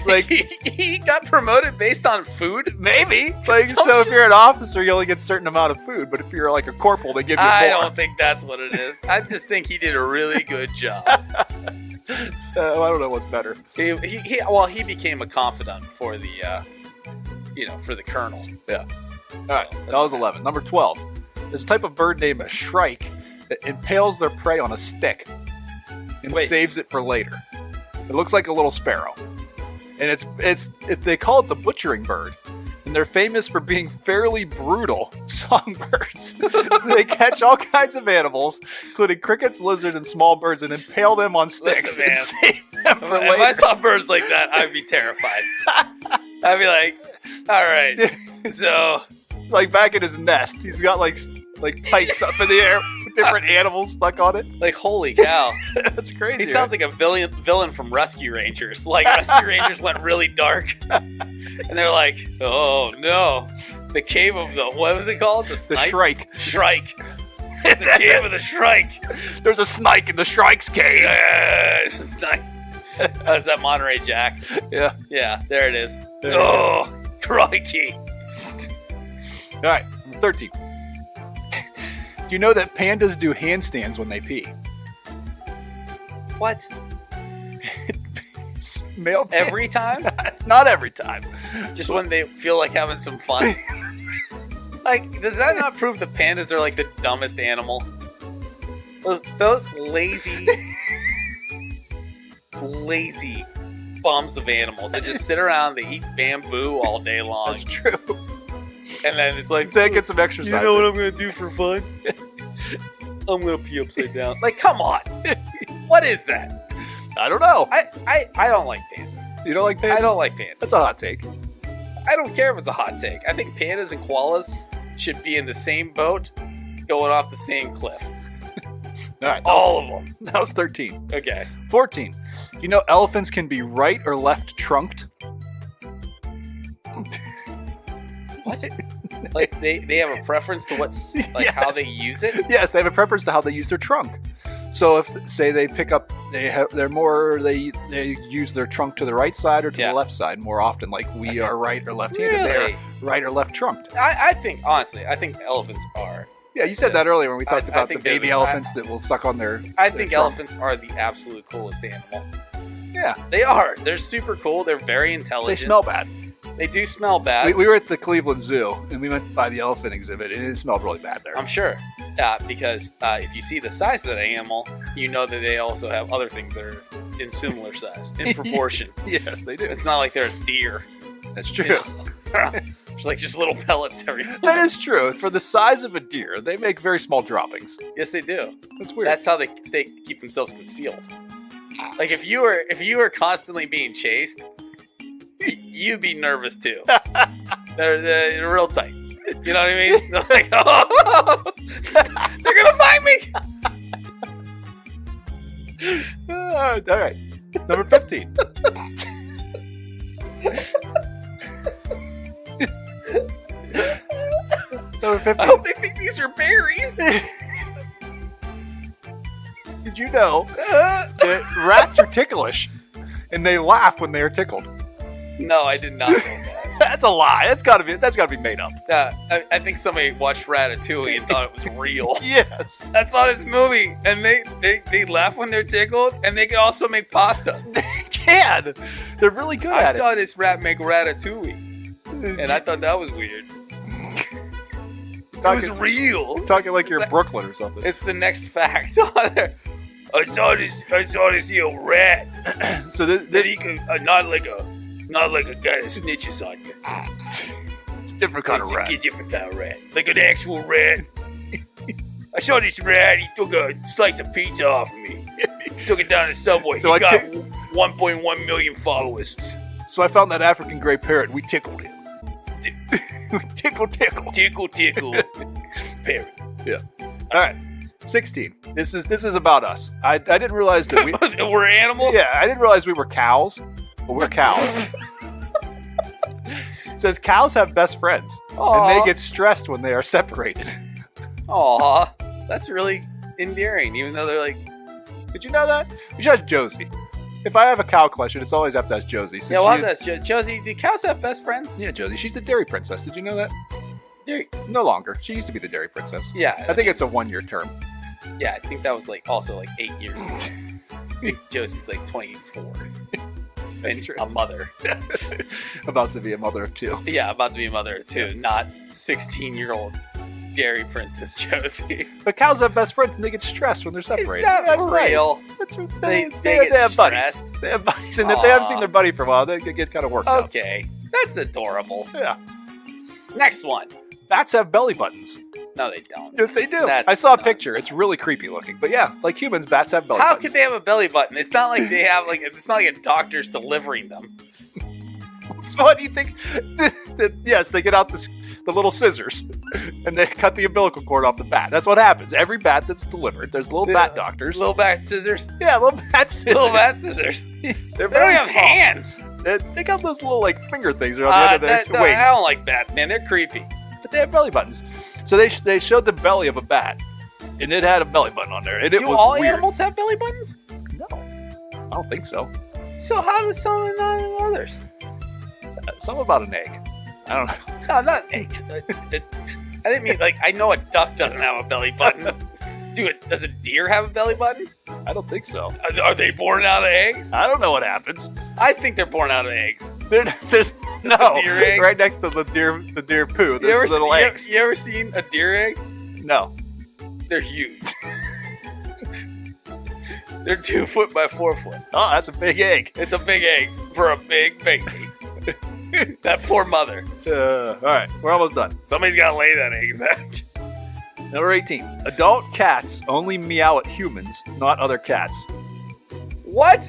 he got promoted based on food. maybe so if you're an officer, you only get a certain amount of food, but if you're like a corporal, they give you more. I don't think that's what it is. I just think he did a really good job. I don't know what's better. He became a confidant for the for the colonel. Yeah. All right, that was 11. Number 12. There's a type of bird named a shrike that impales their prey on a stick and saves it for later. It looks like a little sparrow, and they call it the butchering bird. And they're famous for being fairly brutal songbirds. They catch all kinds of animals, including crickets, lizards, and small birds, and impale them on sticks and save them for later. If I saw birds like that, I'd be terrified. I'd be like, all right, so like back in his nest, he's got like pikes up in the air with different animals stuck on it. like, holy cow. That's crazy. He sounds like a villain from Rescue Rangers. Like, Rescue Rangers went really dark. And they're like, oh no. The cave of what was it called? The Shrike. Shrike. The cave of the Shrike. There's a snake in the Shrike's cave. Yeah, snake. Is that Monterey Jack? Yeah. Yeah, there it is. There you Oh, crikey. All right, number 13. Do you know that pandas do handstands when they pee? What? Male Every time? Not every time. Just when they feel like having some fun? Like, does that not prove that pandas are like the dumbest animal? Those lazy bums of animals that just sit around, they eat bamboo all day long. That's true. And then it's like, Say get some exercise. you know what I'm going to do for fun? I'm going to pee upside down. Like, come on. What is that? I don't know. I don't like pandas. You don't like pandas? I don't like pandas. That's a hot take. I don't care if it's a hot take. I think pandas and koalas should be in the same boat, going off the same cliff. All right. All of them. That was 13. Okay. 14. You know elephants can be right or left trunked? What? Like they have a preference to what's like how they use it? Yes, they have a preference to how they use their trunk. So if say they pick up, they use their trunk to the right side or to the left side more often. Like we are right or left-handed. Really? They are right or left trunked. I think honestly, I think elephants are. Yeah, you said that earlier when we talked about the think baby elephants that will suck on their. I think trunk. elephants are the absolute coolest animal. Yeah, they are. They're super cool. They're very intelligent. They smell bad. They do smell bad. We were at the Cleveland Zoo and we went by the elephant exhibit and it smelled really bad there. I'm sure. Because if you see the size of that animal, you know that they also have other things that are in similar size, in proportion. Yes, they do. It's not like they're a deer. That's true. You know? There's like just little pellets everywhere. That is true. For the size of a deer, they make very small droppings. Yes, they do. That's weird. That's how they keep themselves concealed. Like if you were constantly being chased, you'd be nervous too. They're real tight. You know what I mean? They're like, oh, they're gonna find me. All right. Number 15. Number 15. I hope they think these are berries. Did you know that rats are ticklish and they laugh when they are tickled? No, I did not know that. That's a lie. That's gotta be made up. I think somebody watched Ratatouille and thought it was real. Yes. That's not his movie. And they laugh when they're tickled, and they can also make pasta. They can. They're really good at I saw this rat make Ratatouille, and I thought that was weird. It was real. Talking like you're in Brooklyn or something. It's the next fact on there. I saw this here rat. So this he could not like a guy that snitches on you. It's a different kind of rat. It's a different kind of rat. Like an actual rat. I saw this rat. He took a slice of pizza off of me. He took it down the subway. So he got 1.1 million followers. So I found that African gray parrot. We tickled him. Tickle. Tickle. Parrot. Yeah. All right. 16. This is about us. I didn't realize that we're animals. Yeah, I didn't realize we were cows. But we're cows. It says cows have best friends. Aww. And they get stressed when they are separated. Aw, that's really endearing, even though they're like... Did you know that? We should ask Josie. If I have a cow question, it's always have to ask Josie. Yeah, well, that's Josie, do cows have best friends? Yeah, Josie. She's the dairy princess. Did you know that? Dairy? No longer. She used to be the dairy princess. Yeah. I think it's a 1-year term. Yeah, I think that was also 8 years. Josie's 24. And a mother. About to be a mother of 2. Yeah, about to be a mother of 2, not 16-year-old dairy princess Josie. But cows have best friends and they get stressed when they're separated. That's real. Nice. They They get have buddies. stressed. They have buddies. And if they haven't seen their buddy for a while, they get kind of worked up. Okay, that's adorable. Yeah. Next one. Bats have belly buttons. No, they don't. Yes, they do. That's I saw a not- picture. It's really creepy looking. But yeah, like humans, bats have belly How buttons. could they have a belly button? It's not like they have it's not like a doctor's delivering them. So what do you think? Yes, they get out the little scissors and they cut the umbilical cord off the bat. That's what happens. Every bat that's delivered, there's little bat doctors. Little bat scissors. Yeah, little bat scissors. Little bat scissors. They're They don't very have small. hands. They got those little finger things around the end of their wings. I don't like bats, man. They're creepy. But they have belly buttons. So they showed the belly of a bat, and it had a belly button on there, and it Do was all weird. animals have belly buttons? No, I don't think so. So how do some and not others? Something about an egg. I don't know. No, not egg. I didn't mean I know a duck doesn't have a belly button. Does a deer have a belly button? I don't think so. Are they born out of eggs? I don't know what happens. I think they're born out of eggs. There's no deer egg? right next to the deer poo. There's little eggs. You ever seen a deer egg? No. They're huge. They're 2 foot by 4 foot. Oh, that's a big egg. It's a big egg for a big baby. That poor mother. All right, we're almost done. Somebody's got to lay that egg, Zach. Number 18. Adult cats only meow at humans, not other cats. What?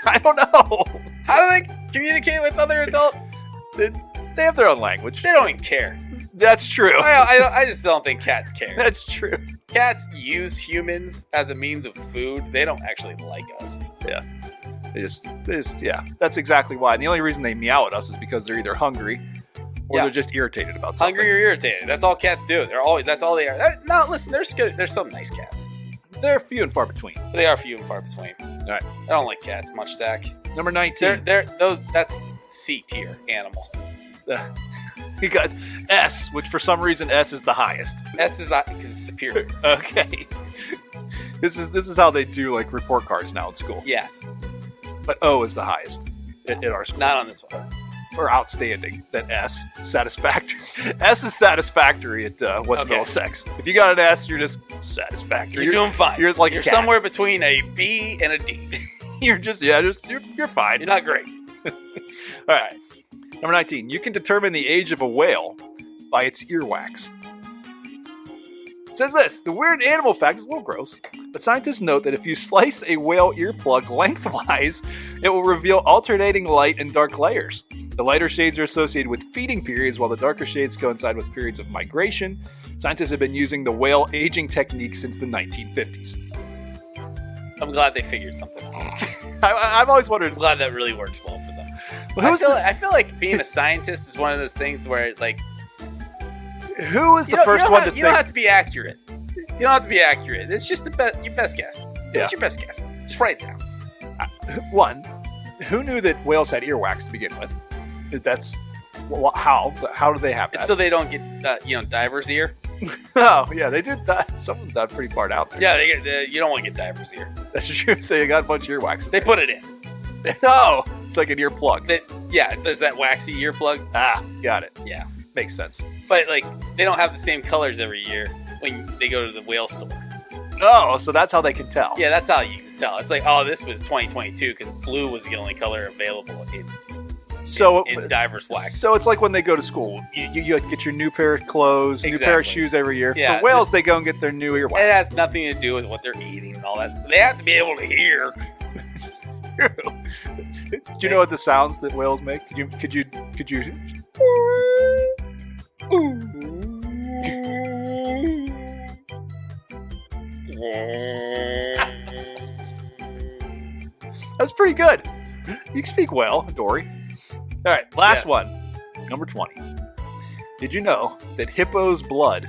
I don't know. How do they communicate with other adults? They have their own language. They don't even care. That's true. I just don't think cats care. That's true. Cats use humans as a means of food. They don't actually like us. Yeah. They just, yeah. That's exactly why. And the only reason they meow at us is because they're either hungry or Yeah. they're just irritated about something. Hungry or irritated. That's all cats do. That's all they are. No, listen, there's some nice cats. They're few and far between. But they are few and far between. All right. I don't like cats much, Zach. Number 19. That's C tier animal. You got S, which for some reason S is the highest. S is not because it's superior. Okay. This is how they do like report cards now in school. Yes. But O is the highest at our school. Not on this one. Or outstanding. Then S, satisfactory. S is satisfactory at West Okay. Middlesex. If you got an S, you're just satisfactory. You're doing fine. You're like a cat. somewhere between a B and a D. You're just you're fine. You're not great. All right. Number 19. You can determine the age of a whale by its earwax. It says this. The weird animal fact is a little gross, but scientists note that if you slice a whale earplug lengthwise, it will reveal alternating light and dark layers. The lighter shades are associated with feeding periods, while the darker shades coincide with periods of migration. Scientists have been using the whale aging technique since the 1950s. I'm glad they figured something out. I've always wondered. I'm glad that really works well for them. Well, I feel like being a scientist is one of those things where, like, who is the you first don't one have, to you think? don't have to be accurate. You don't have to be accurate. It's just your best guess. Yeah. It's your best guess. Just write it down. One, who knew that whales had earwax to begin with? That's how do they have It's that? so they don't get diver's ear. Oh yeah, they did that. Some of them got pretty far out there. Yeah, you don't want to get diver's ear. That's true. So you got a bunch of earwax. They put it in. No, it's like an ear plug. There's that waxy earplug. Ah, got it. Yeah. Makes sense. But like they don't have the same colors every year when they go to the whale store. Oh, so that's how they can tell. Yeah, that's how you can tell. It's like, oh, this was 2022 because blue was the only color available So in diver's wax. So it's like when they go to school. You get your new pair of clothes, new pair of Exactly. shoes every year. Yeah, For whales, they go and get their new earwax. It has nothing to do with what they're eating and all that. They have to be able to hear. Do you know what the sounds that whales make? Could you? That's pretty good. You can speak well, Dory. All right, last Yes. one. Number 20. Did you know that hippo's blood...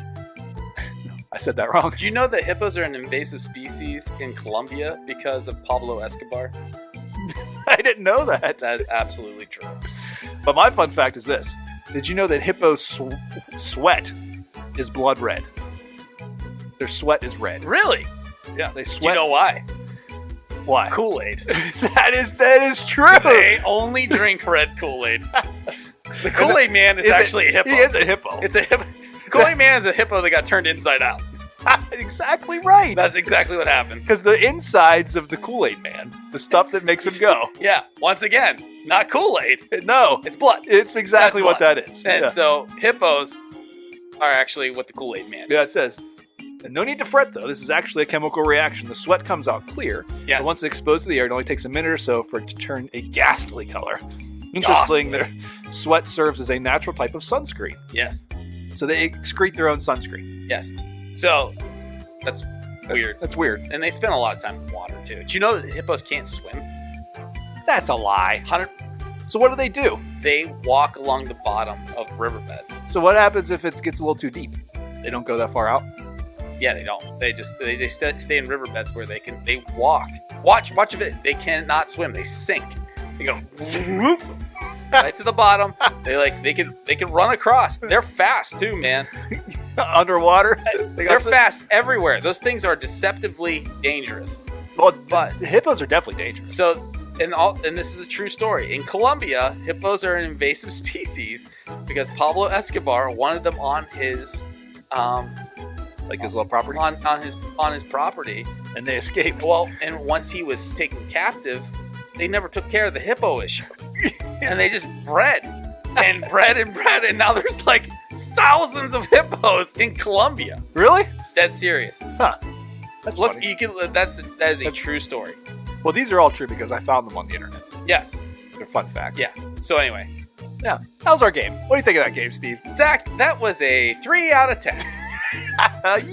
I said that wrong. Do you know that hippos are an invasive species in Colombia because of Pablo Escobar? I didn't know that. That is absolutely true. But my fun fact is this. Did you know that hippos' sweat is blood red? Their sweat is red. Really? Yeah, they Do you sweat. know why? Why? Kool-Aid. that is true. They only drink red Kool-Aid. The Kool-Aid man is actually a hippo. He is a hippo. It's a hippo. Kool-Aid man is a hippo that got turned inside out. exactly right. That's exactly what happened. Because the insides of the Kool-Aid man, the stuff that makes him go. Yeah, once again, not Kool-Aid. No, It's blood. it's exactly That's what blood. that is. And yeah. so hippos are actually what the Kool-Aid man is. Yeah, it says, no need to fret though. This is actually a chemical reaction. The sweat comes out clear. Yes. But once it's exposed to the air, it only takes a minute or so for it to turn a ghastly color. Interesting, their sweat serves as a natural type of sunscreen. Yes. So they excrete their own sunscreen. Yes. So that's weird. That's weird. And they spend a lot of time in water too. Do you know that hippos can't swim? That's a lie. 100. So what do? They walk along the bottom of riverbeds. So what happens if it gets a little too deep? They don't go that far out? Yeah, they don't. They just they stay in riverbeds where they walk. Watch of it. They cannot swim. They sink. They go whoop, right to the bottom. They can run across. They're fast too, man. Underwater? They're fast everywhere. Those things are deceptively dangerous. Well, But- the hippos are definitely dangerous. So, and this is a true story. In Colombia, hippos are an invasive species because Pablo Escobar wanted them on his Like his little property. on his property. And they escaped. Well, and once he was taken captive, they never took care of the hippo issue, and they just bred, and now there's like thousands of hippos in Colombia. Really? Dead serious. Huh. That's Look, funny. you can. That is a true story. Well, these are all true because I found them on the internet. Yes. They're fun facts. Yeah. So anyway, Yeah. How's our game? What do you think of that game, Steve? Zach, that was a 3 out of 10.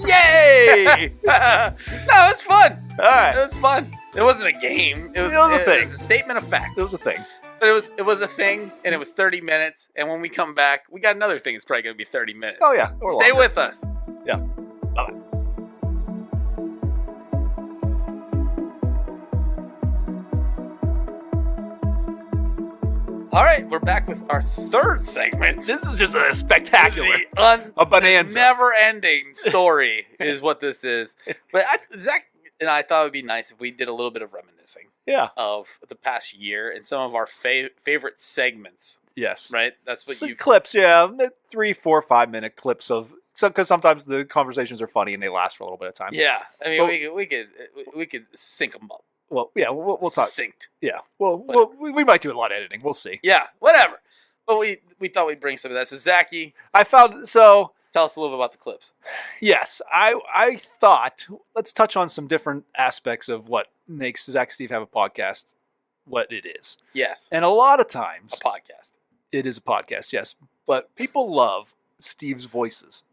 Yay! No, it was fun. All right. It was fun. It wasn't a game. It was a thing. It was a statement of fact. It was a thing. But it was a thing, and it was 30 minutes. And when we come back, we got another thing. It's probably going to be 30 minutes. Oh, yeah. Or Stay longer. with us. Yeah. Bye-bye. All right, we're back with our third segment. This is just a spectacular. A bonanza. never-ending story is what this is. But Zach and I thought it would be nice if we did a little bit of reminiscing Yeah. of the past year and some of our favorite segments. Yes. Right? That's what Some you clips, yeah. 3, 4, 5 minute clips of, because sometimes the conversations are funny and they last for a little bit of time. Yeah, I mean, Well- we could sync them up. Well, yeah, we'll talk. Synced. Yeah. Well, we might do a lot of editing. We'll see. Yeah, whatever. But we thought we'd bring some of that. So Zachy, I found, so, tell us a little bit about the clips. yes, I thought, let's touch on some different aspects of what makes Zach Steve Have a Podcast what it is. Yes, And a lot of a times, podcast. it is a podcast, yes. But people love Steve's voices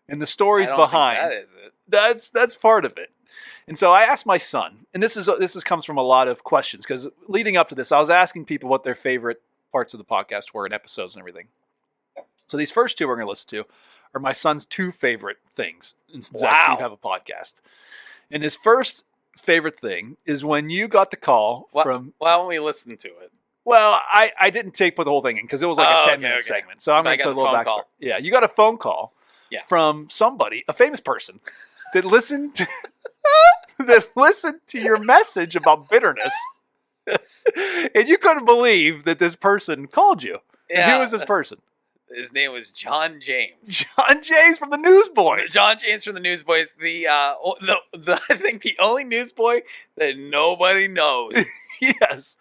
and the stories I don't behind. think that is it. That's part of it. And so I asked my son, and this comes from a lot of questions, because leading up to this, I was asking people what their favorite parts of the podcast were and episodes and everything. So these first two we're going to listen to are my son's 2 favorite things in Zach Wow. Steve Have a Podcast. And his first favorite thing is when you got the call from. Why don't we listen to it? Well, I didn't put the whole thing in because it was like Oh, a 10 okay, minute okay. segment. So I'm But I going to got put a the little phone backstory. call. Yeah, you got a phone call Yeah. from somebody, a famous person, that listened to, your message about bitterness. And you couldn't believe that this person called you. And Yeah. who was this person? His name was John James. John James from the Newsboys. John James from the Newsboys. The I think the only newsboy that nobody knows. Yes.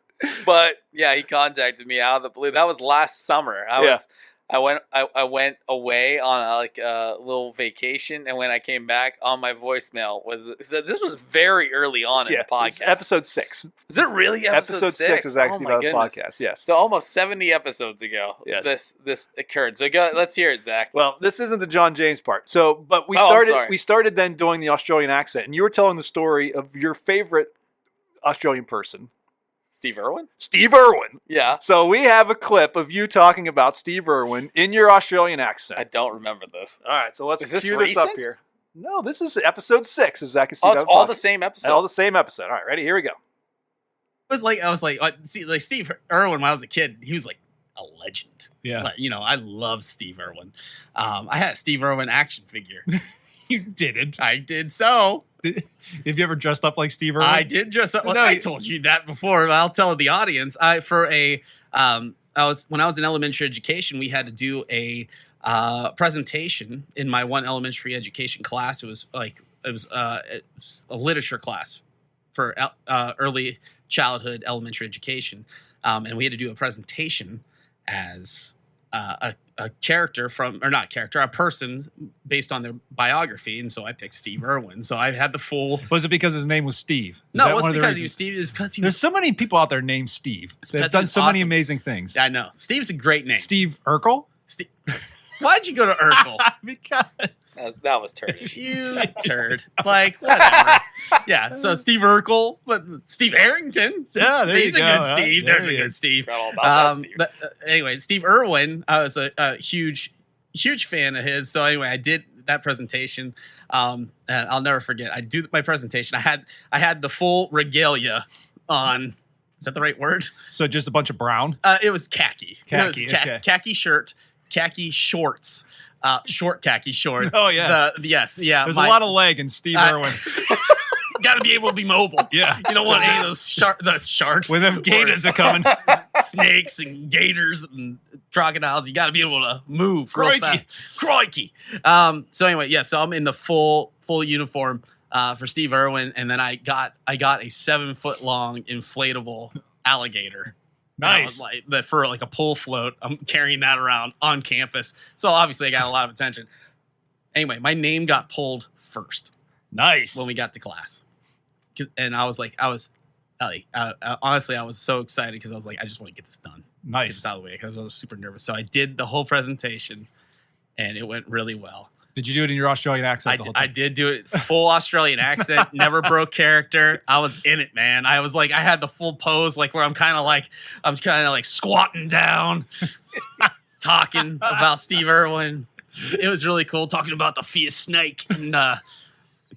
But yeah, he contacted me out of the blue. That was last summer. I went away on a little vacation, and when I came back, on my voicemail this was very early on in the It's podcast. episode 6. Is it really episode 6? is actually my about the goodness. podcast. Yes. So almost 70 episodes ago, Yes. this occurred. So let's hear it, Zach. Well, this isn't the John James part. So, but we Oh, I'm started. sorry. We started then doing the Australian accent, and you were telling the story of your favorite Australian person, Steve Irwin? Steve Irwin. Yeah. So we have a clip of you talking about Steve Irwin in your Australian accent. I don't remember this. All right, so let's Is this cue this up recent? here. No, this is episode 6 of Zach and Steve. Oh, it's Have a all Podcast. the same episode. All the same episode. All right, ready? Here we go. I was like, Steve Irwin when I was a kid, he was like a legend. Yeah. Like, I love Steve Irwin. I had a Steve Irwin action figure. You didn't. I did so. Have you ever dressed up like Steve Irwin? I did dress up. No, I you- told you that before. But I'll tell the audience. When I was in elementary education, we had to do a presentation in my one elementary education class. It was a literature class for early childhood elementary education, and we had to do a presentation as a character a person based on their biography, and so I picked Steve Irwin. So I had the full. Was it because his name was Steve? Is No, that it wasn't one of the because he was reasons? Steve. It was because he There's was. so many people out there named Steve. It's They've because done he's so many awesome. amazing things. I know Steve's a great name. Steve Urkel? Steve. Why'd you go to Urkel? Because That was turdish. You turd. Like, whatever. Yeah, so Steve Urkel, but Steve Harrington. yeah, there He's you go. a good Steve. There There's a he good is. Steve. Forgot all about that, Steve. But anyway, Steve Irwin, I was a huge fan of his. So anyway, I did that presentation. And I'll never forget. I do my presentation. I had the full regalia on. Is that the right word? So just a bunch of brown. It was khaki. Khaki, It was okay. khaki shirt, khaki shorts, short khaki shorts. Oh, yes. Yes, yeah. There's a lot of leg in Steve Irwin. Got to be able to be mobile. Yeah. You don't want any of those sharks. When them or gators are coming. snakes and gators and crocodiles. You got to be able to move. real Crikey. fast. Crikey. So anyway, yeah. So I'm in the full uniform for Steve Irwin, and then I got a 7-foot long inflatable alligator. And I was Nice. like for like a pull float. I'm carrying that around on campus. So obviously I got a lot of attention. Anyway, my name got pulled first Nice. when we got to class. And I was honestly, I was so excited because I was like, I just want to get this done. Nice. It's out of the way because I was super nervous. So I did the whole presentation, and it went really well. Did you do it in your Australian accent? I did do it full Australian accent, never broke character. I was in it, man. I was like, I had the full pose, like where I'm kind of like squatting down, talking about Steve Irwin. It was really cool, talking about the fierce snake and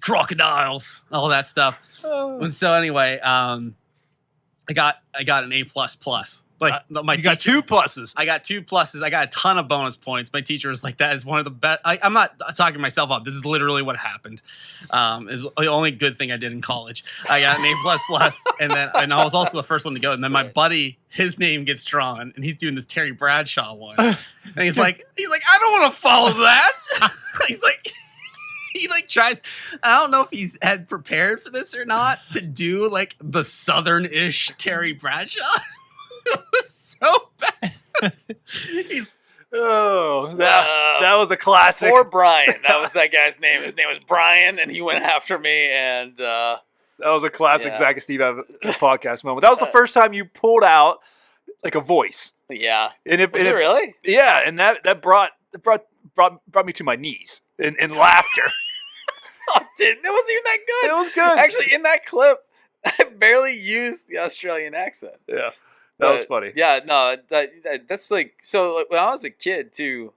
crocodiles, all that stuff. And so anyway, I got an A++. Like my you got teacher- 2 pluses. I got 2 pluses. I got a ton of bonus points. My teacher was like, "That is one of the best." I'm not talking myself up. This is literally what happened. Is the only good thing I did in college. I got an A++, and I was also the first one to go. And then my buddy, his name gets drawn, and he's doing this Terry Bradshaw one, and he's like, I don't want to follow that. He's like. He like tries. I don't know if he's had prepared for this or not to do like the Southern-ish Terry Bradshaw. It was so bad. He's that was a classic. Poor Brian. That was that guy's name. His name was Brian, and he went after me. And That was a classic Yeah. Zach and Steve have podcast moment. That was the first time you pulled out like a voice, yeah, and it, was and it it- really? yeah, and that brought me to my knees in laughter. It wasn't even that good. It was good. Actually, in that clip, I barely used the Australian accent. Yeah, that was But, funny. Yeah, no, that's like so. Like, when I was a kid too,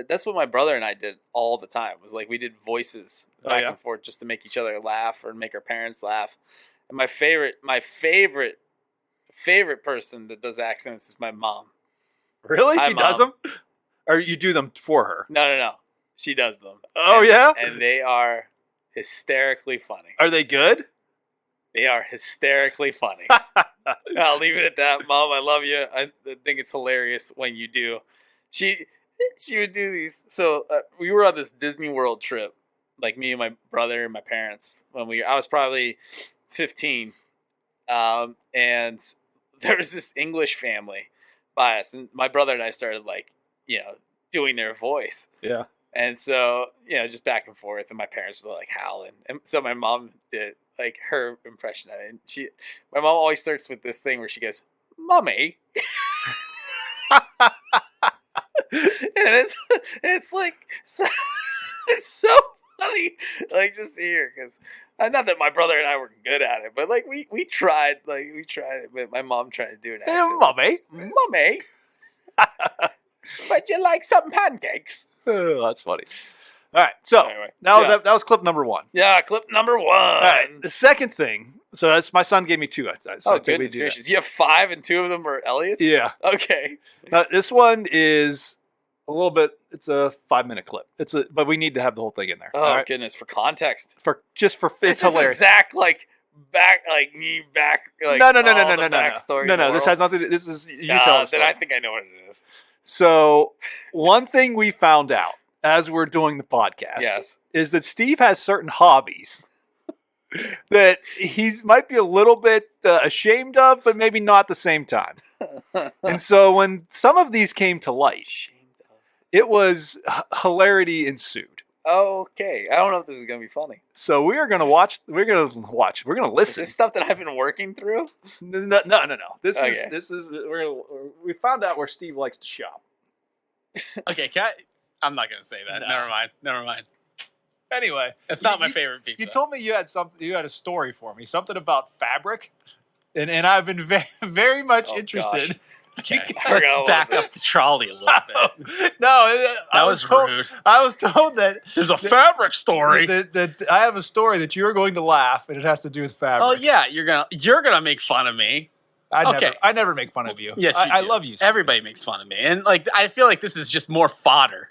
that's what my brother and I did all the time. Was like we did voices Oh, back yeah? and forth just to make each other laugh or make our parents laugh. And my favorite person that does accents is my mom. Really, Hi, she does Mom. them, or you do them for her? No, she does them. Oh And- yeah, and they are hysterically funny. are they good? They are hysterically funny. I'll leave it at that, Mom. I love you. I think it's hilarious when you do. She would do these. So we were on this Disney World trip, like me and my brother and my parents. I was probably 15, and there was this English family by us, and my brother and I started doing their voice. Yeah. And so, just back and forth, and my parents were like howling. And so my mom did like her impression of it. And my mom always starts with this thing where she goes, "Mommy." And it's like, so, it's so funny, like just to hear, because not that my brother and I were good at it, but like we tried it, but my mom tried to do an Hey, accent. mommy. Mommy. Would you like some pancakes? Oh, that's funny. All right, so Anyway, that was clip number 1. Yeah, clip number 1. All right, the second thing. So that's my son gave me 2. So Oh, I think we goodness do that. gracious. You have 5 and 2 of them are Elliot's? Yeah. Okay. This one is a little bit. It's a 5-minute clip. But we need to have the whole thing in there. Oh, all right? goodness. For context. It's This hilarious. is Zach, like me back. Like, No. all the Backstory backstory in the This world. has nothing. This is you Nah, tell the then story. I think I know what it is. So one thing we found out as we're doing the podcast Yes. is that Steve has certain hobbies that he might be a little bit ashamed of, but maybe not at the same time. And so when some of these came to light, Ashamed of. it was hilarity ensued. Okay. I don't know if this is going to be funny. So we're going to watch. We're going to Is listen. this stuff that I've been working through? No. This Okay. is we found out where Steve likes to shop. Okay, I'm not gonna say that. No. Never mind. Anyway, It's not my favorite pizza. you told me you had a story for me, something about fabric, and I've been very much Oh, interested. gosh. Okay, We're let's gonna back love up the trolley a little bit. No, That was told. rude. I was told that There's a fabric story. that I have a story that you are going to laugh, and it has to do with fabric. Oh yeah, you're gonna make fun of me. Okay. I never make fun of you. Yes, you I do. love you. Steve. Everybody makes fun of me, and like I feel like this is just more fodder.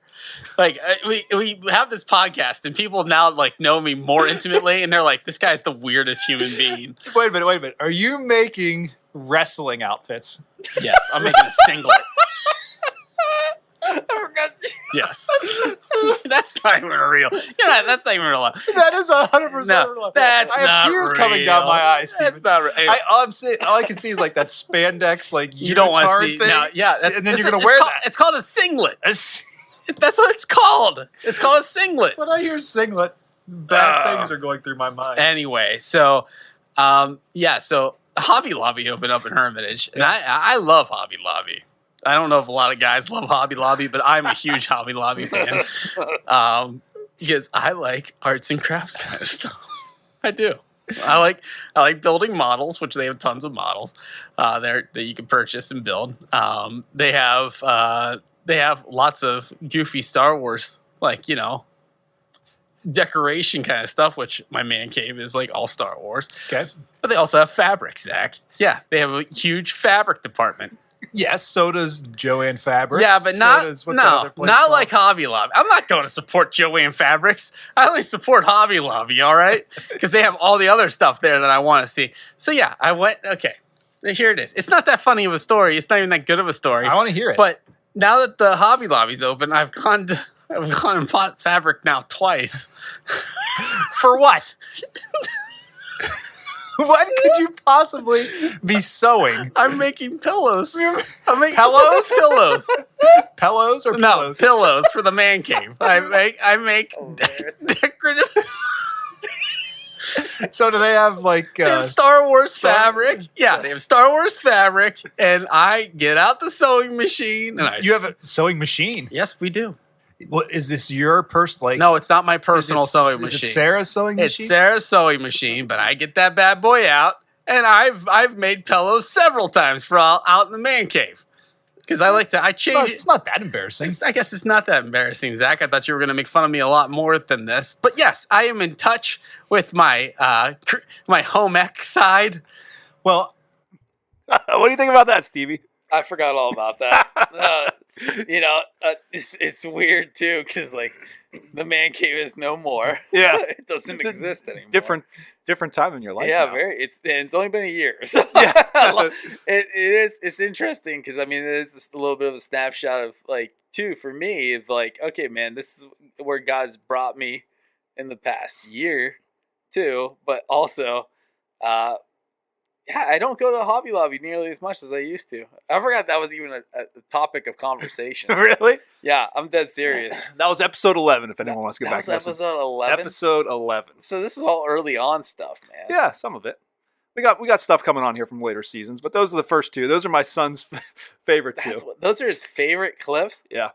Like we have this podcast, and people now like know me more intimately, and they're like, "This guy's the weirdest human being." Wait a minute. Are you making wrestling outfits? Yes, I'm making a singlet. I forgot. Yes, that's not even real. Yeah, that's not even real. That is 100% No, real. that's I have not tears coming down real. my eyes. That's Steven. not real. Anyway, All I can see is like that spandex, like you don't want unitard to see. thing. No, yeah, and then you're gonna wear that. It's called a singlet. As- That's what it's called. It's called a singlet. When I hear singlet, bad Oh. things are going through my mind. Anyway, so so Hobby Lobby opened up in Hermitage, and I love Hobby Lobby. I don't know if a lot of guys love Hobby Lobby, but I'm a huge Hobby Lobby fan because I like arts and crafts kind of stuff. I do. I like building models, which they have tons of models there that you can purchase and build. They have lots of goofy Star Wars, like, you know, decoration kind of stuff, which my man cave is like all Star Wars. Okay. But they also have fabric, Zach. Yeah, they have a huge fabric department. Yes, so does Joanne Fabrics. Yeah, but So not does- what's that other place not called? like Hobby Lobby. I'm not going to support Joanne Fabrics. I only support Hobby Lobby, all right? Because they have all the other stuff there that I want to see. So yeah, I went. Okay, here it is. It's not that funny of a story. It's not even that good of a story. I want to hear it. But now that the Hobby Lobby's open, I've gone and bought fabric now twice. For what? What could you possibly be sewing? I'm making pillows. I'm making Pillows? pillows. Pillows or No, pillows? pillows for the man cave. I make decorative. So do they have like They have Star Wars Star- fabric. Yeah, they have Star Wars fabric, and I get out the sewing machine and I. you have a sewing machine? Yes, we do. What is this your like? No, it's not my personal is it- sewing is machine. it Sarah's sewing It's machine? Sarah's sewing machine, but I get that bad boy out, and I've made pillows several times for out in the man cave because I like to. I change No, it. it's not that embarrassing. I guess it's not that embarrassing, Zach. I thought you were going to make fun of me a lot more than this. But yes, I am in touch with my my home ec side. Well, What do you think about that, Stevie? I forgot all about that. It's weird too because like the man cave is no more. Yeah. It doesn't It's a exist anymore. Different time in your life. Yeah, now. very. It's only been a year, so Yeah. it's interesting because I mean it is just a little bit of a snapshot of like too for me of like okay man, this is where God's brought me in the past year too, but also yeah, I don't go to Hobby Lobby nearly as much as I used to. I forgot that was even a topic of conversation. Really? Yeah, I'm dead serious. That was episode 11. If anyone wants to get That back was to listen. episode 11. Episode 11. So this is all early on stuff, man. Yeah, some of it. We got stuff coming on here from later seasons, but those are the first two. Those are my son's favorite two. Those are his favorite clips. Yeah.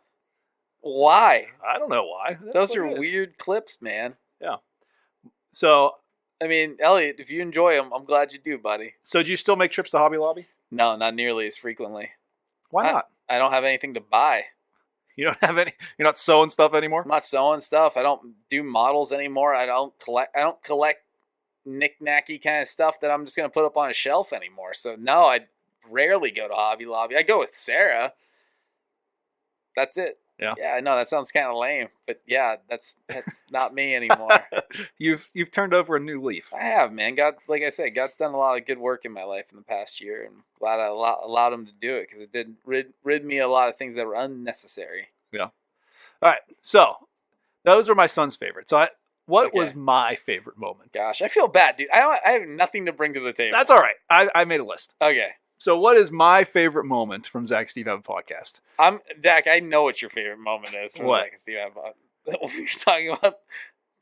Why? I don't know why. That's Those what are it is. weird clips, man. So I mean, Elliot, if you enjoy them, I'm glad you do, buddy. do you still make trips to Hobby Lobby? No, not nearly as frequently. Why not? I don't have anything to buy. You don't have any. You're not sewing stuff anymore. I'm not sewing stuff. I don't do models anymore. I don't collect knick-knacky kind of stuff that I'm just gonna put up on a shelf anymore. So no, I rarely go to Hobby Lobby. I go with Sarah. That's it. Yeah. Yeah, I know that sounds kind of lame, but yeah, that's not me anymore. You've turned over a new leaf. I have, man. God, like I said, God's done a lot of good work in my life in the past year, and glad I allowed Him to do it because it did rid me of a lot of things that were unnecessary. All right. So those are my son's favorites. So what Okay. was my favorite moment? Gosh, I feel bad, dude. I have nothing to bring to the table. That's all right. I made a list. Okay. So what is my favorite moment from Zach Steve Have a Podcast? Dak, I know what your favorite moment is. From What? Zach and Steve when you're talking about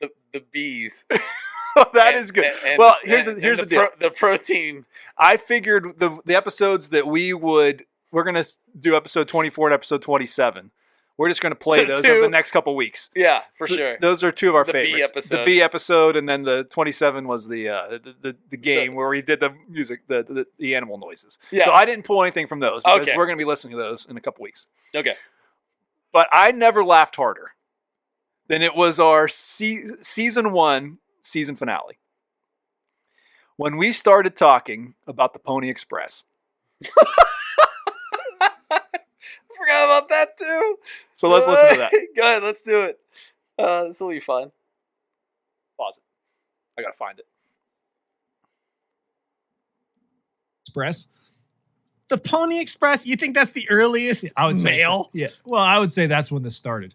the bees. That And- is good. and- Well, here's and the deal. The protein. I figured the episodes that we're going to do episode 24 and episode 27. We're just going to play So those two- over the next couple weeks. Yeah, for So sure. Those are two of our The bee favorites. episode. The bee episode, and then the 27 was the game where we did the music, the animal noises. Yeah. So I didn't pull anything from those because Okay. we're going to be listening to those in a couple weeks. Okay. But I never laughed harder than it was our season 1 season finale. When we started talking about the Pony Express. I forgot about that too. So let's listen to that. Go ahead, let's do it. This will be fun. Pause it. I got to find it. Express. The Pony Express. You think that's the earliest I would say mail so. Yeah. Well, I would say that's when this started.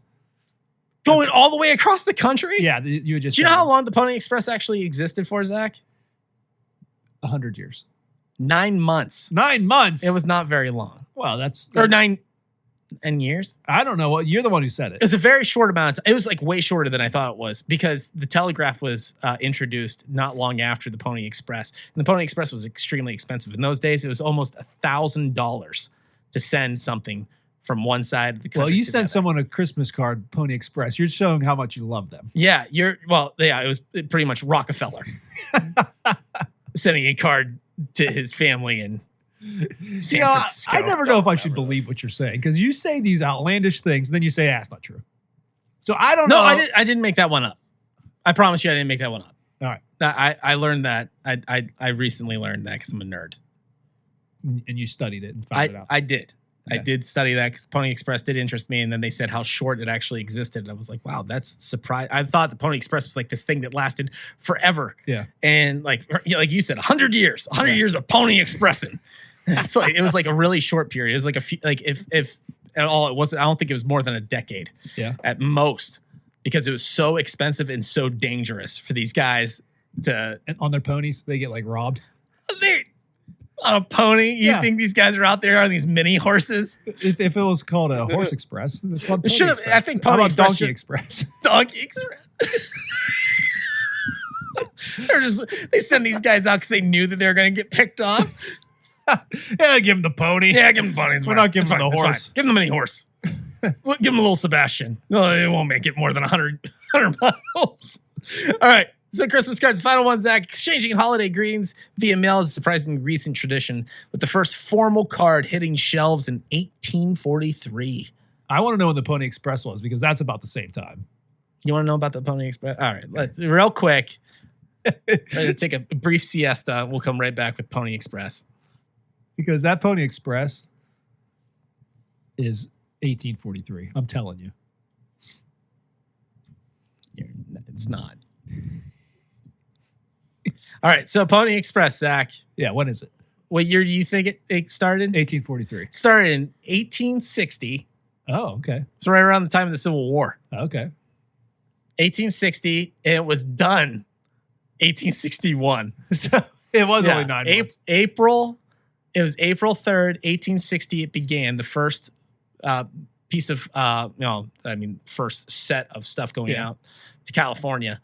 going all the way across the country? Yeah, you would just. Do you know how long the Pony Express actually existed for, Zach? 100 years. 9 months. 9 months. It was not very long. Well, that's Or 9. 10 years. I don't know. Well, you're the one who said It it. was a very short amount of time. It was like way shorter than I thought it was because the telegraph was introduced not long after the Pony Express. And the Pony Express was extremely expensive. In those days, it was almost $1,000 to send something from one side of the country. Well, you to the sent other. someone a Christmas card, Pony Express. You're showing how much you love them. Yeah, it was pretty much Rockefeller sending a card to his family in San Francisco. I never know if I should Whatever it believe was. what you're saying because you say these outlandish things, and then you say, "That's not true." So I don't know. No, I didn't make that one up. I promise you, I didn't make that one up. All right. I learned that. I recently learned that because I'm a nerd. And you studied it and found it out. I did. I Yeah. did study that because Pony Express did interest me, and then they said how short it actually existed. And I was like, wow, that's surprising. I thought the Pony Express was like this thing that lasted forever. Yeah. And like you said, 100 years, 100 Yeah. years of Pony Expressing. It's like it was like a really short period. It was like a few, like if at all it wasn't. I don't think it was more than a decade. Yeah. At most, because it was so expensive and so dangerous for these guys to. And on their ponies, they get like robbed. They on a pony. You Yeah. think these guys are out there on these mini horses? If it was called a Horse Express, it's called It Pony should have- Express. I think How Pony about Express Donkey should- Express? Donkey Express. They send these guys out because they knew that they were going to get picked off. Yeah, give him the pony. Yeah, give them the ponies. We're not giving them the horse. Give them the mini horse. We'll give them a little Sebastian. No, they won't make it more than 100 miles. All right. So Christmas cards, final one, Zach. Exchanging holiday greetings via mail is a surprisingly recent tradition, with the first formal card hitting shelves in 1843. I want to know when the Pony Express was because that's about the same time. You want to know about the Pony Express? All right, let's real quick. We're gonna take a brief siesta. We'll come right back with Pony Express. Because that Pony Express is 1843. I'm telling you. It's not. All right, so Pony Express, Zach. Yeah, when is it? What year do you think it started? 1843. It started in 1860. Oh, okay. It's right around the time of the Civil War. Okay. 1860, and it was done 1861. So it was Yeah, only 9 months. April. It was April 3rd, 1860. It began the first piece of first set of stuff going Yeah. out to California.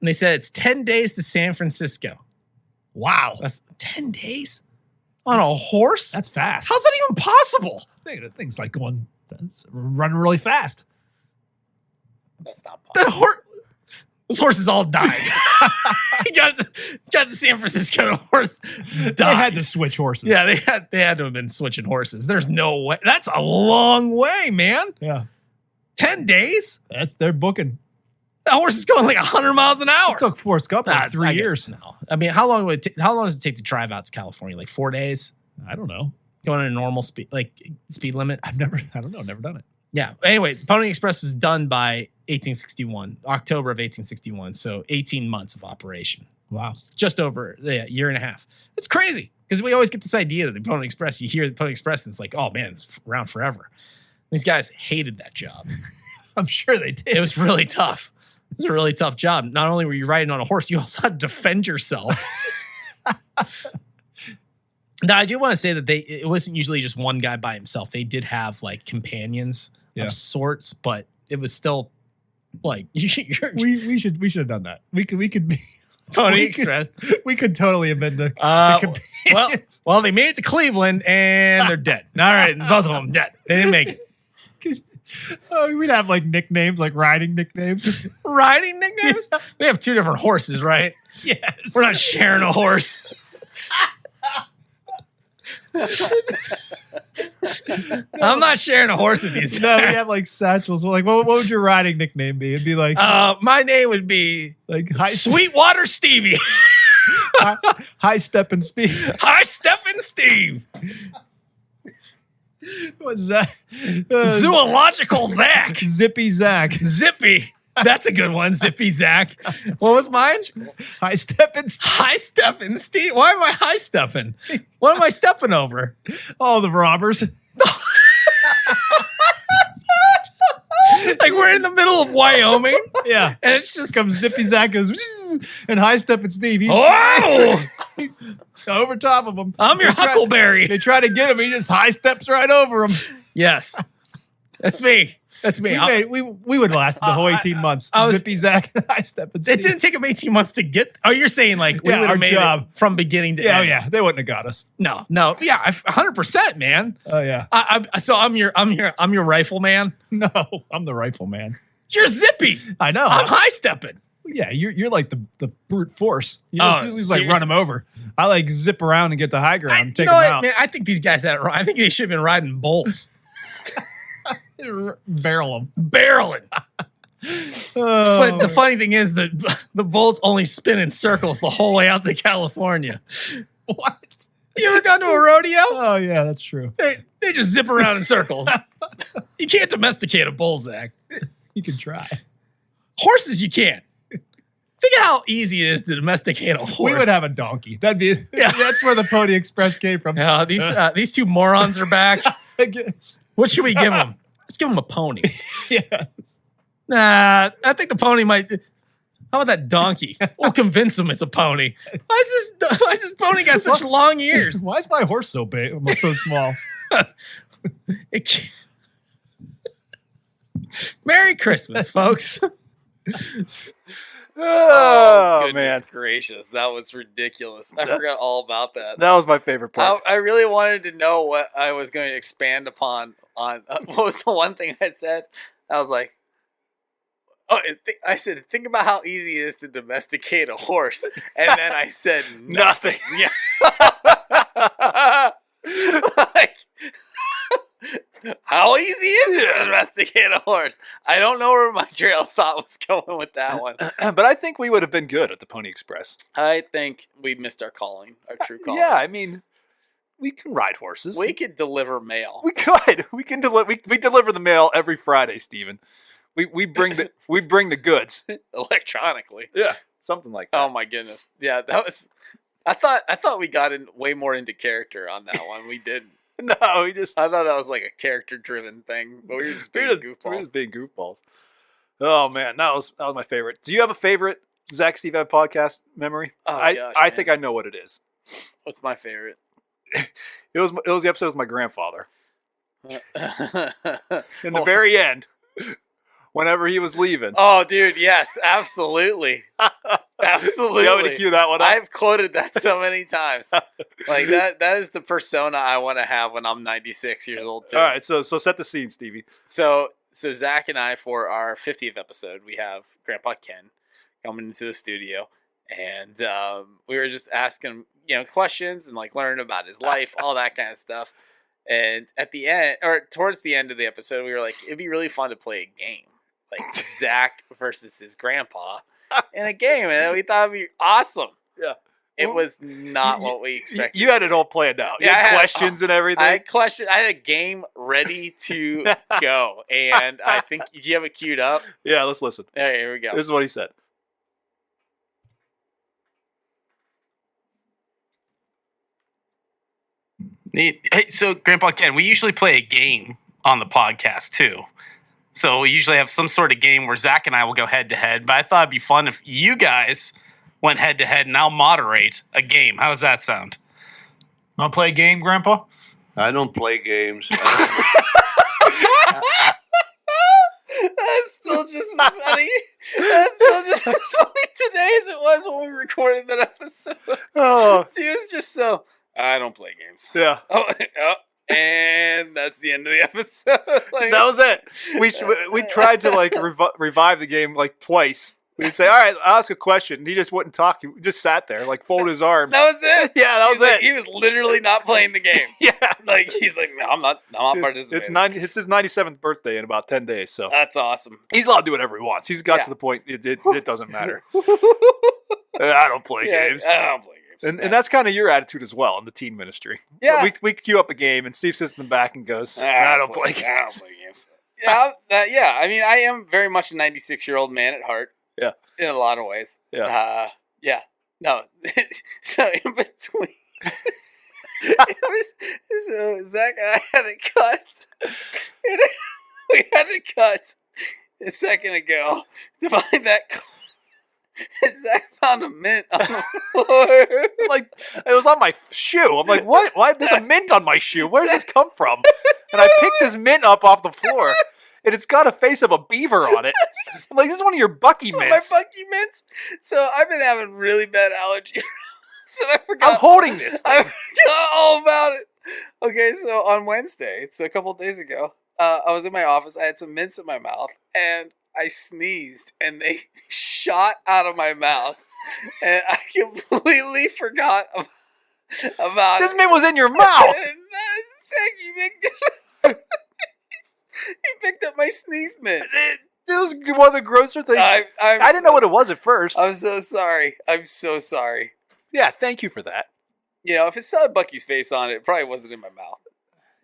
And they said it's 10 days to San Francisco. Wow, that's 10 days on a horse. That's fast. How's that even possible? Things like running really fast. That's not That possible. those horses all died. got to San Francisco. The horse died. They had to switch horses. Yeah, they had to have been switching horses. There's no way. That's a long way, man. Yeah. 10 days? That's their booking. That horse is going like 100 miles an hour. It took Forrest Gump like Nah, 3 I guess years. No, I mean, how long does it take to drive out to California? Like 4 days? I don't know. Going at a normal speed limit? I don't know. Never done it. Yeah. Anyway, the Pony Express was done by 1861, October of 1861. So 18 months of operation. Wow. Just over a year and a half. It's crazy because we always get this idea that the Pony Express, you hear the Pony Express and it's like, oh man, it's around forever. These guys hated that job. I'm sure they did. It was really tough. It was a really tough job. Not only were you riding on a horse, you also had to defend yourself. Now, I do want to say that it wasn't usually just one guy by himself. They did have like companions Yeah. of sorts, but it was still like we should have done that. We could be Pony we could- Express. we could totally have been the Well, companions. well, they made it to Cleveland and they're dead. All right, both of them dead. They didn't make it. Oh, we'd have like nicknames, like riding nicknames. Riding nicknames? We have 2 different horses, right? Yes. We're not sharing a horse. I'm not sharing a horse with these. No, we have like satchels. We're like, what would your riding nickname be? It'd be like My name would be high Sweetwater Stevie. high stepping Steve. High Steppin' Steve. What's that? Zoological Zach. Zippy Zach. Zippy. That's a good one. Zippy Zach. What was mine? High stepping Steve. High Steppin' Steve. Why am I high stepping? What am I stepping over? Oh, the robbers. Like we're in the middle of Wyoming Yeah. and it's just Comes Zippy Zach goes, and high stepping Steve. He's oh, over top of him. I'm your They try- Huckleberry. They try to get him. He just high steps right over him. Yes. That's me. That's me. We would have lasted the whole 18 months. Zippy, Zach, and I step and It didn't take them 18 months to get. Oh, you're saying like we Yeah, would our have made job. it from beginning to Yeah, end? yeah, they wouldn't have got us. No. Yeah, 100%, man. Oh yeah. So I'm your rifle man. No, I'm the rifleman. You're Zippy. I know. I'm high stepping. Yeah, you're like the brute force. You Oh, just like seriously? run them over. I like zip around and get the high ground, take you know them what, out, man? I think these guys had it wrong. I think they should have been riding bulls, barrel them. barreling. Oh, But the funny thing is that the bulls only spin in circles the whole way out to California. what? You ever gone to a rodeo? Oh yeah, that's true. They just zip around in circles. You can't domesticate a bull, Zach. You can try. Horses, you can. Think of how easy it is to domesticate a horse. We would have a donkey. That'd be Yeah. That's where the Pony Express came from. These two morons are back. I guess. What should we give them? Let's give them a pony. Yeah. Nah, I think the pony might. How about that donkey? We'll convince them it's a pony. Why is this pony got such long ears? Why is my horse so big, so small? It can't- Merry Christmas, folks. Oh, goodness man. gracious, that was ridiculous. I forgot all about that. That was my favorite part. I really wanted to know what I was going to expand upon. What was the one thing I said? I was like, I said, think about how easy it is to domesticate a horse, and then I said Nothing. Yeah. Like, how easy is it to domesticate a horse? I don't know where my trail of thought was going with that one. But I think we would have been good at the Pony Express. I think we missed our calling, our true calling. Yeah, I mean, we can ride horses. We could deliver mail. We could. We can deliver. We deliver the mail every Friday, Stephen. We bring the goods. Electronically. Yeah, something like that. Oh my goodness. Yeah, that was. I thought we got in way more into character on that one. We did. No, we just I thought that was like a character-driven thing, but we were just being we're goofballs. just being goofballs. Oh man, that was my favorite. Do you have a favorite Zach Steve Ed podcast memory? Oh, I gosh, think I know what it is. What's my favorite? It was the episode with my grandfather. In the Oh. very end, whenever he was leaving. Oh, dude, yes, absolutely. Absolutely. You want me to cue that one up? I've quoted that so many times. Like that is the persona I want to have when I'm 96 years old too. All right, so set the scene, Stevie. So Zach and I, for our 50th episode, we have Grandpa Ken coming into the studio, and we were just asking him, questions and like learning about his life, all that kind of stuff. And at the end, or towards the end of the episode, we were like, it'd be really fun to play a game, like Zach versus his grandpa in a game, and we thought it'd be awesome. Yeah. It was not what we expected. You had it all planned out. You Yeah, had I had- questions and everything. I had a game ready to go, and I think, do you have it queued up? Yeah, let's listen. Okay, here we go. This is what he said. Hey, so Grandpa Ken, we usually play a game on the podcast too. So we usually have some sort of game where Zach and I will go head to head. But I thought it'd be fun if you guys went head to head and I'll moderate a game. How does that sound? Want to play a game, Grandpa? I don't play games. That's still just as funny. That's still just as funny today as it was when we recorded that episode. Oh, She was just so, I don't play games. yeah. Oh, and that's the end of the episode. Like, That was it. We tried to like revive the game like twice. We'd say, "All right, I'll ask a question." And he just wouldn't talk. He just sat there, like folded his arms. that was it. Yeah, that was He's like- it. He was literally not playing the game. Yeah, Like, he's like, no, I'm not participating. It's his 97th birthday in about 10 days, so That's awesome. he's allowed to do whatever he wants. He's got Yeah. to the point it doesn't matter. I don't play Yeah, games. I don't play games. And that's kind of your attitude as well in the teen ministry. Yeah. We queue up a game, and Steve sits in the back and goes, I don't play games. I don't play games. Yeah, I mean, I am very much a 96-year-old man at heart. Yeah. In a lot of ways. Yeah. Yeah. No. So in between. So Zach and I had a cut. We had a cut a second ago to find that And Zach found a mint on the floor. Like, it was on my shoe. I'm like, what? Why? There's a mint on my shoe. Where does this come from? And I picked this mint up off the floor, and it's got a face of a beaver on it. I'm like, this is one of your Bucky So my mints. Bucky mints. So I've been having really bad allergy. And I forgot. I'm holding this I thing. forgot all about it. Okay, so on Wednesday, so a couple of days ago, I was in my office. I had some mints in my mouth, and I sneezed, and they shot out of my mouth, and I completely forgot about This it. mint was in your mouth. And, Zach, you picked it up. He picked up my sneeze mint. It was one of the grosser things. I didn't know what it was at first. I'm so sorry. I'm so sorry. Yeah, thank you for that. You know, if it still had Bucky's face on it, it probably wasn't in my mouth.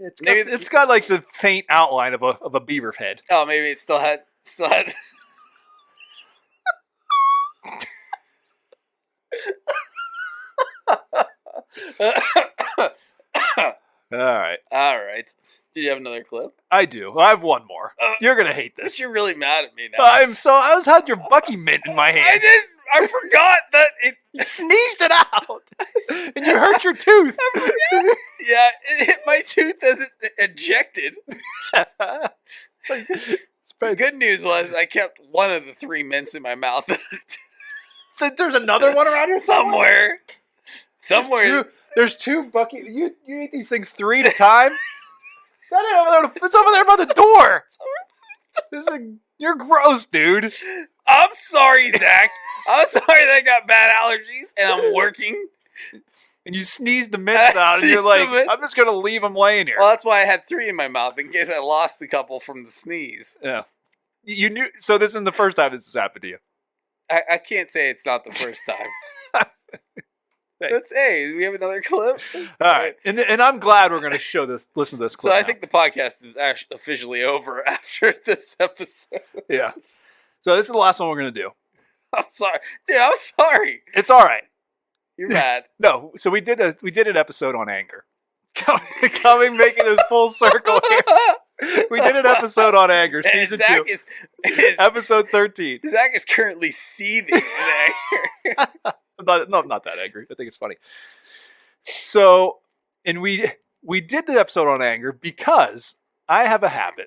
It's got like the faint outline of a beaver head. Oh, maybe it still had. All right, All right. Did you have another clip? I do. I have one more. You're gonna hate But this. you're really mad at me now. I had your Bucky mint in my I hand. didn't. I forgot that it. You sneezed it out, and you hurt your tooth. Yeah, it hit my tooth as it ejected. The good news was I kept one of the 3 mints in my mouth So there's another one around here somewhere. Somewhere. There's two Bucky. You eat these things 3 at a time. That ain't over there. It's over there by the door. You're gross, dude. I'm sorry, Zach. I'm sorry that I got bad allergies and I'm working. And you sneezed the mints out, and you're Sneezed the like, mints. I'm just gonna leave them laying here. Well, that's why I had 3 in my mouth in case I lost a couple from the sneeze. Yeah. You knew. So this isn't the first time this has happened to you. I can't say it's not the first time. Hey. Let's hey, we have another clip. All right, and I'm glad we're gonna show this. Listen to this clip. So I now. think the podcast is actually officially over after this episode. yeah. So this is the last one we're gonna do. I'm sorry, dude. I'm sorry. It's all right. You're mad. No, so we did an episode on anger. Coming, making this full circle here. We did an episode on anger, And season Zach 2, is episode 13. Zach is currently seething in anger. I'm not that angry. I think it's funny. So, and we did the episode on anger because I have a habit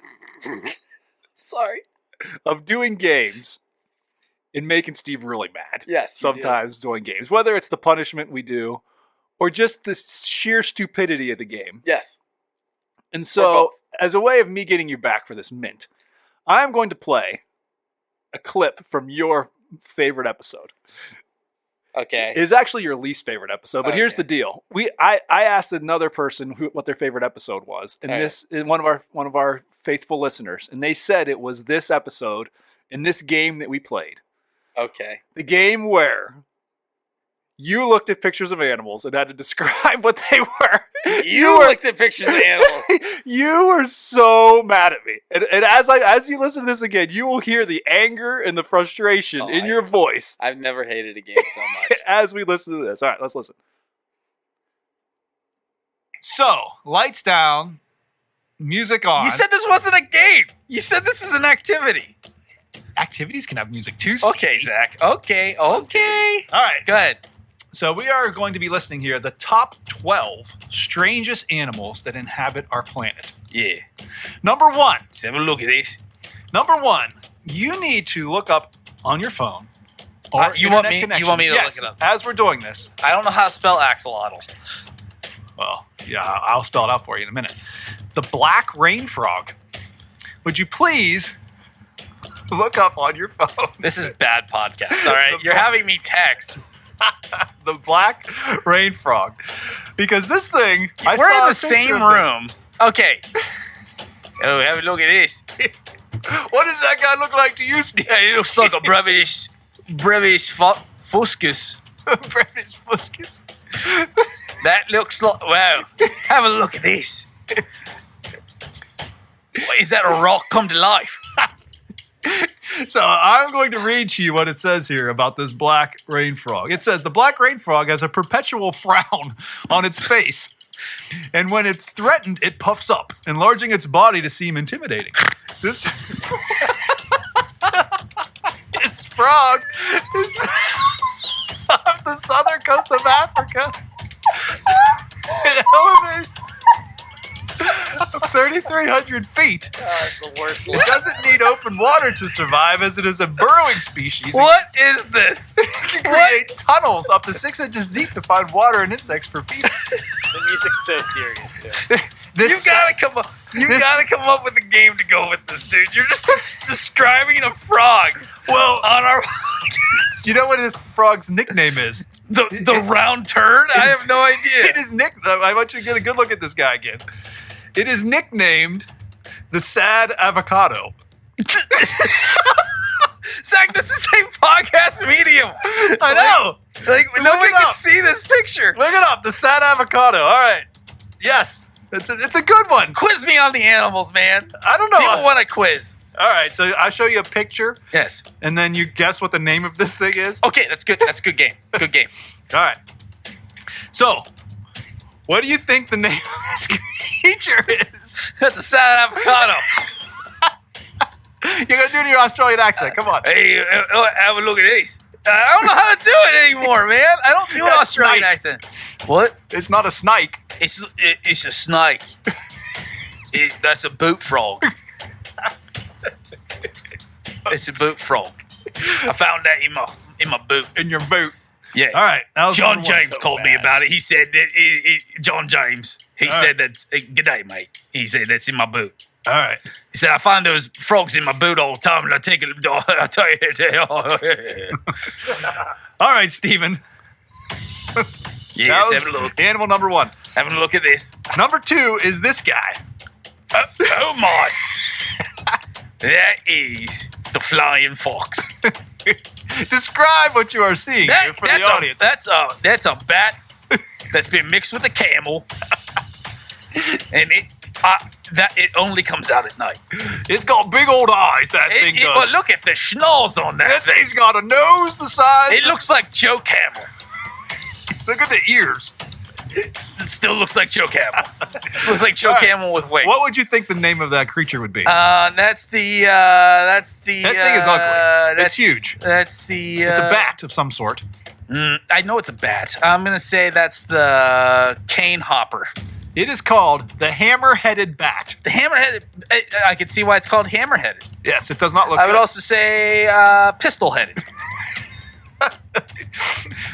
Sorry. of doing games and making Steve really mad. Yes. you do. Sometimes doing games, whether it's the punishment we do or just the sheer stupidity of the game. Yes. And Or so, both. as a way of me getting you back for this mint, I'm going to play a clip from your favorite episode. Okay. It's actually your least favorite episode, but here's Okay. the deal: I asked another person what their favorite episode was, and Okay. this is one of our faithful listeners, and they said it was this episode in this game that we played, Okay. the game where you looked at pictures of animals and had to describe what they were. You looked at pictures of animals. You were so mad at me, and as you listen to this again, you will hear the anger and the frustration Oh, in your voice I've never hated a game so much. as we listen to this. All right, let's listen. So, lights down, music on. You said this wasn't a game. You said this is an activity. activities can have music too. Steve. Okay, Zach. Okay. All right. Go ahead. So we are going to be listening here the top 12 strangest animals that inhabit our planet. Yeah. Number 1. Let's have a look at this. Number 1. You need to look up on your phone. Or You want internet me- you connection. want me to Yes, look it up? As we're doing this. I don't know how to spell axolotl. Well, yeah, I'll spell it out for you in a minute. The black rain frog. Would you please look up on your phone? This is bad podcast. All right. You're having me text. The black rain frog. Because this thing, I We're saw in a the picture same of this. room. Okay. Oh, have a look at this. What does that guy look like to you, Steve? Yeah, it looks like a brevis fuscus. Brevis Fuscus. That looks like, wow. Have a look at this. What, is that a rock come to life? So I'm going to read to you what it says here about this black rain frog. It says the black rain frog has a perpetual frown on its face. And when it's threatened, it puffs up, enlarging its body to seem intimidating. This its frog is off the southern coast of Africa. An elevation of 3,300 feet. That's the worst It doesn't need open water to survive, as it is a burrowing species. What is this? It can create tunnels up to 6 inches deep to find water and insects for feeding. The music's so serious, too. You gotta come up. You gotta come up with a game to go with this, dude. You're just describing a frog Well, on our you know what this frog's nickname is? the round turd. I have no idea. It is I want you to get a good look at this guy again. It is nicknamed the Sad Avocado. Zach, this is the same podcast medium. I know. Like Look nobody it can up. see this picture. Look it up. The Sad Avocado. All right. Yes. It's a good one. Quiz me on the animals, man. I don't know. People want a quiz. All right. So I'll show you a picture, Yes. and then you guess what the name of this thing is. Okay, that's good. That's a good game. Good game. All right. So, what do you think the name of this creature is? That's a sad avocado. You're gonna do it in your Australian accent. Come on. Hey, have a look at these. I don't know how to do it anymore, man. I don't do an That's Australian snake. accent. What? It's not a snake. It's a snake. That's a boot frog. It's a boot frog. I found that in my boot. In your boot. Yeah. All right. That was John one. James so called me bad. about it. He said that John James. He All said that. G'day, mate. He said that's in my boot. All right. He said I find those frogs in my boot all the time, and I take it. I tell you. All right, Stephen. Yes, That have a was look. animal number 1. Having a look at this. Number 2 is this guy. Oh my! That is the flying fox. Describe what you are seeing here for the audience. That's a bat that's been mixed with a camel, and it only comes out at night. It's got big old eyes, that thing does. Well, look at the schnoz on that That thing. thing's got a nose the size. It looks like Joe Camel. Look at the ears. It still looks like Joe Camel. Looks like Joe All right. Camel with wings. What would you think the name of that creature would be? That's the. That thing is ugly. It's huge. That's the. It's a bat of some sort. I know it's a bat. I'm gonna say that's the cane hopper. It is called the hammer-headed bat. The hammer-headed. I can see why it's called hammer-headed. Yes, it does not look I would good. also say pistol-headed.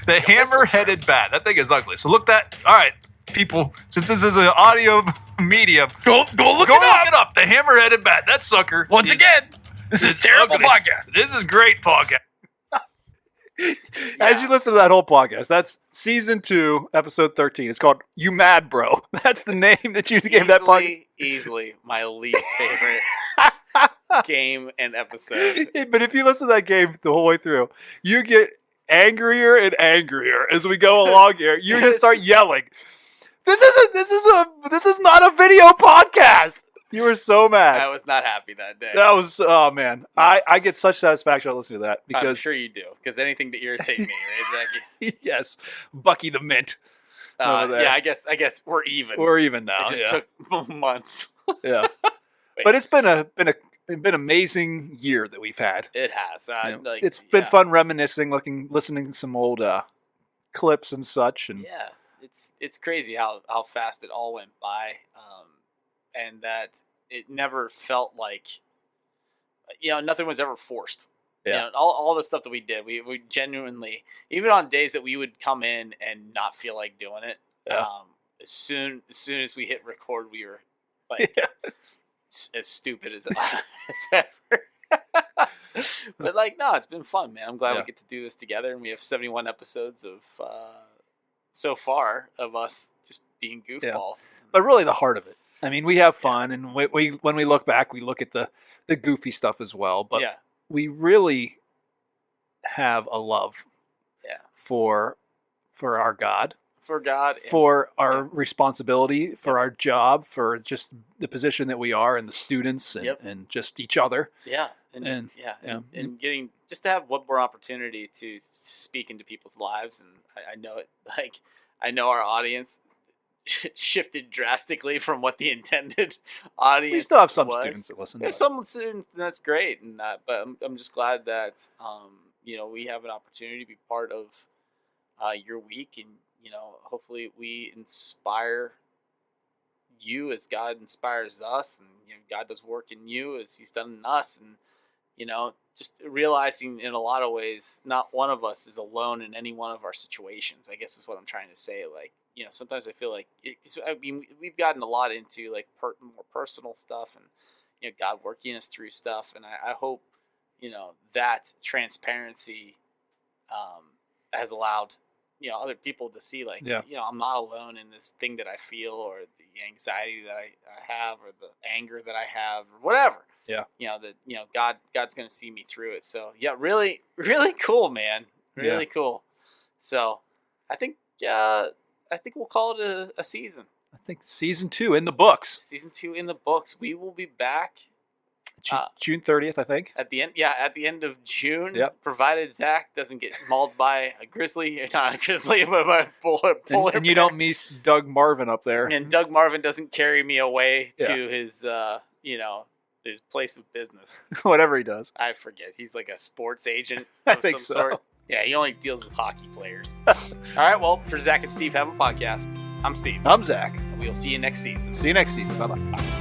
The hammer-headed bat. That thing is ugly. So look that. All right, people. Since this is an audio medium, Go look go it look up. it up. The hammer-headed bat. That sucker. Once is- again, this is is terrible ugly. podcast. This is great podcast. As you listen to that whole podcast, that's season 2, episode 13. It's called "You Mad Bro." That's the name that you gave that podcast. Easily my least favorite game and episode. But if you listen to that game the whole way through, you get angrier and angrier as we go along here. You just start yelling. This is not a video podcast. You were so I mad. was not happy that day. That was, oh man. I get such satisfaction out of listening to that I'm because sure you do, because anything to irritate me, right? Zach? yes, Bucky the Mint. over there. Yeah, I guess we're even. We're even now. it just yeah. took months. Yeah. But it's been an amazing year that we've had. It has. You know, it's been fun reminiscing, listening to some old clips and such, and Yeah, it's crazy how fast it all went by, and that it never felt like, nothing was ever forced. Yeah. All the stuff that we did, we genuinely, even on days that we would come in and not feel like doing it, Yeah. as soon as we hit record, we were like as stupid as ever. But no, it's been fun, man. I'm glad Yeah. we get to do this together, and we have 71 episodes of so far of us just being goofballs. but really the heart of it. I mean, we have fun, and we when we look back, we look at the goofy stuff as well. But Yeah, we really have a love for our God, for God, and- for our responsibility, for our job, for just the position that we are, and the students, and, Yep. and just each other. yeah, and and getting just to have one more opportunity to speak into people's lives, and I know it. I know our audience shifted drastically from what the intended audience. We still have some was. students that listen. There's some students, and that's great, and but I'm just glad that we have an opportunity to be part of your week, and hopefully we inspire you as God inspires us, and God does work in you as He's done in us, and just realizing in a lot of ways, not one of us is alone in any one of our situations, I guess is what I'm trying to say. Like, sometimes I feel like we've gotten a lot into like more personal stuff, and God working us through stuff, and I hope that transparency has allowed other people to see, like, I'm not alone in this thing that I feel, or the anxiety that I have, or the anger that I have, or whatever. God's going to see me through it. So really, really cool, man. Really cool. So I think we'll call it a season. I think season 2 in the books. Season 2 in the books. We will be back June 30th, I think. At the end of June. Yep. Provided Zach doesn't get mauled by a grizzly, not a grizzly, but by a polar and you bear. don't miss Doug Marvin up there. And Doug Marvin doesn't carry me away to his, his place of business. Whatever he does. I forget. He's like a sports agent I of think some so. sort. Yeah, he only deals with hockey players. All right, well, for Zach and Steve Have a Podcast, I'm Steve. I'm Zach. We'll see you next season. See you next season. Bye-bye. Bye.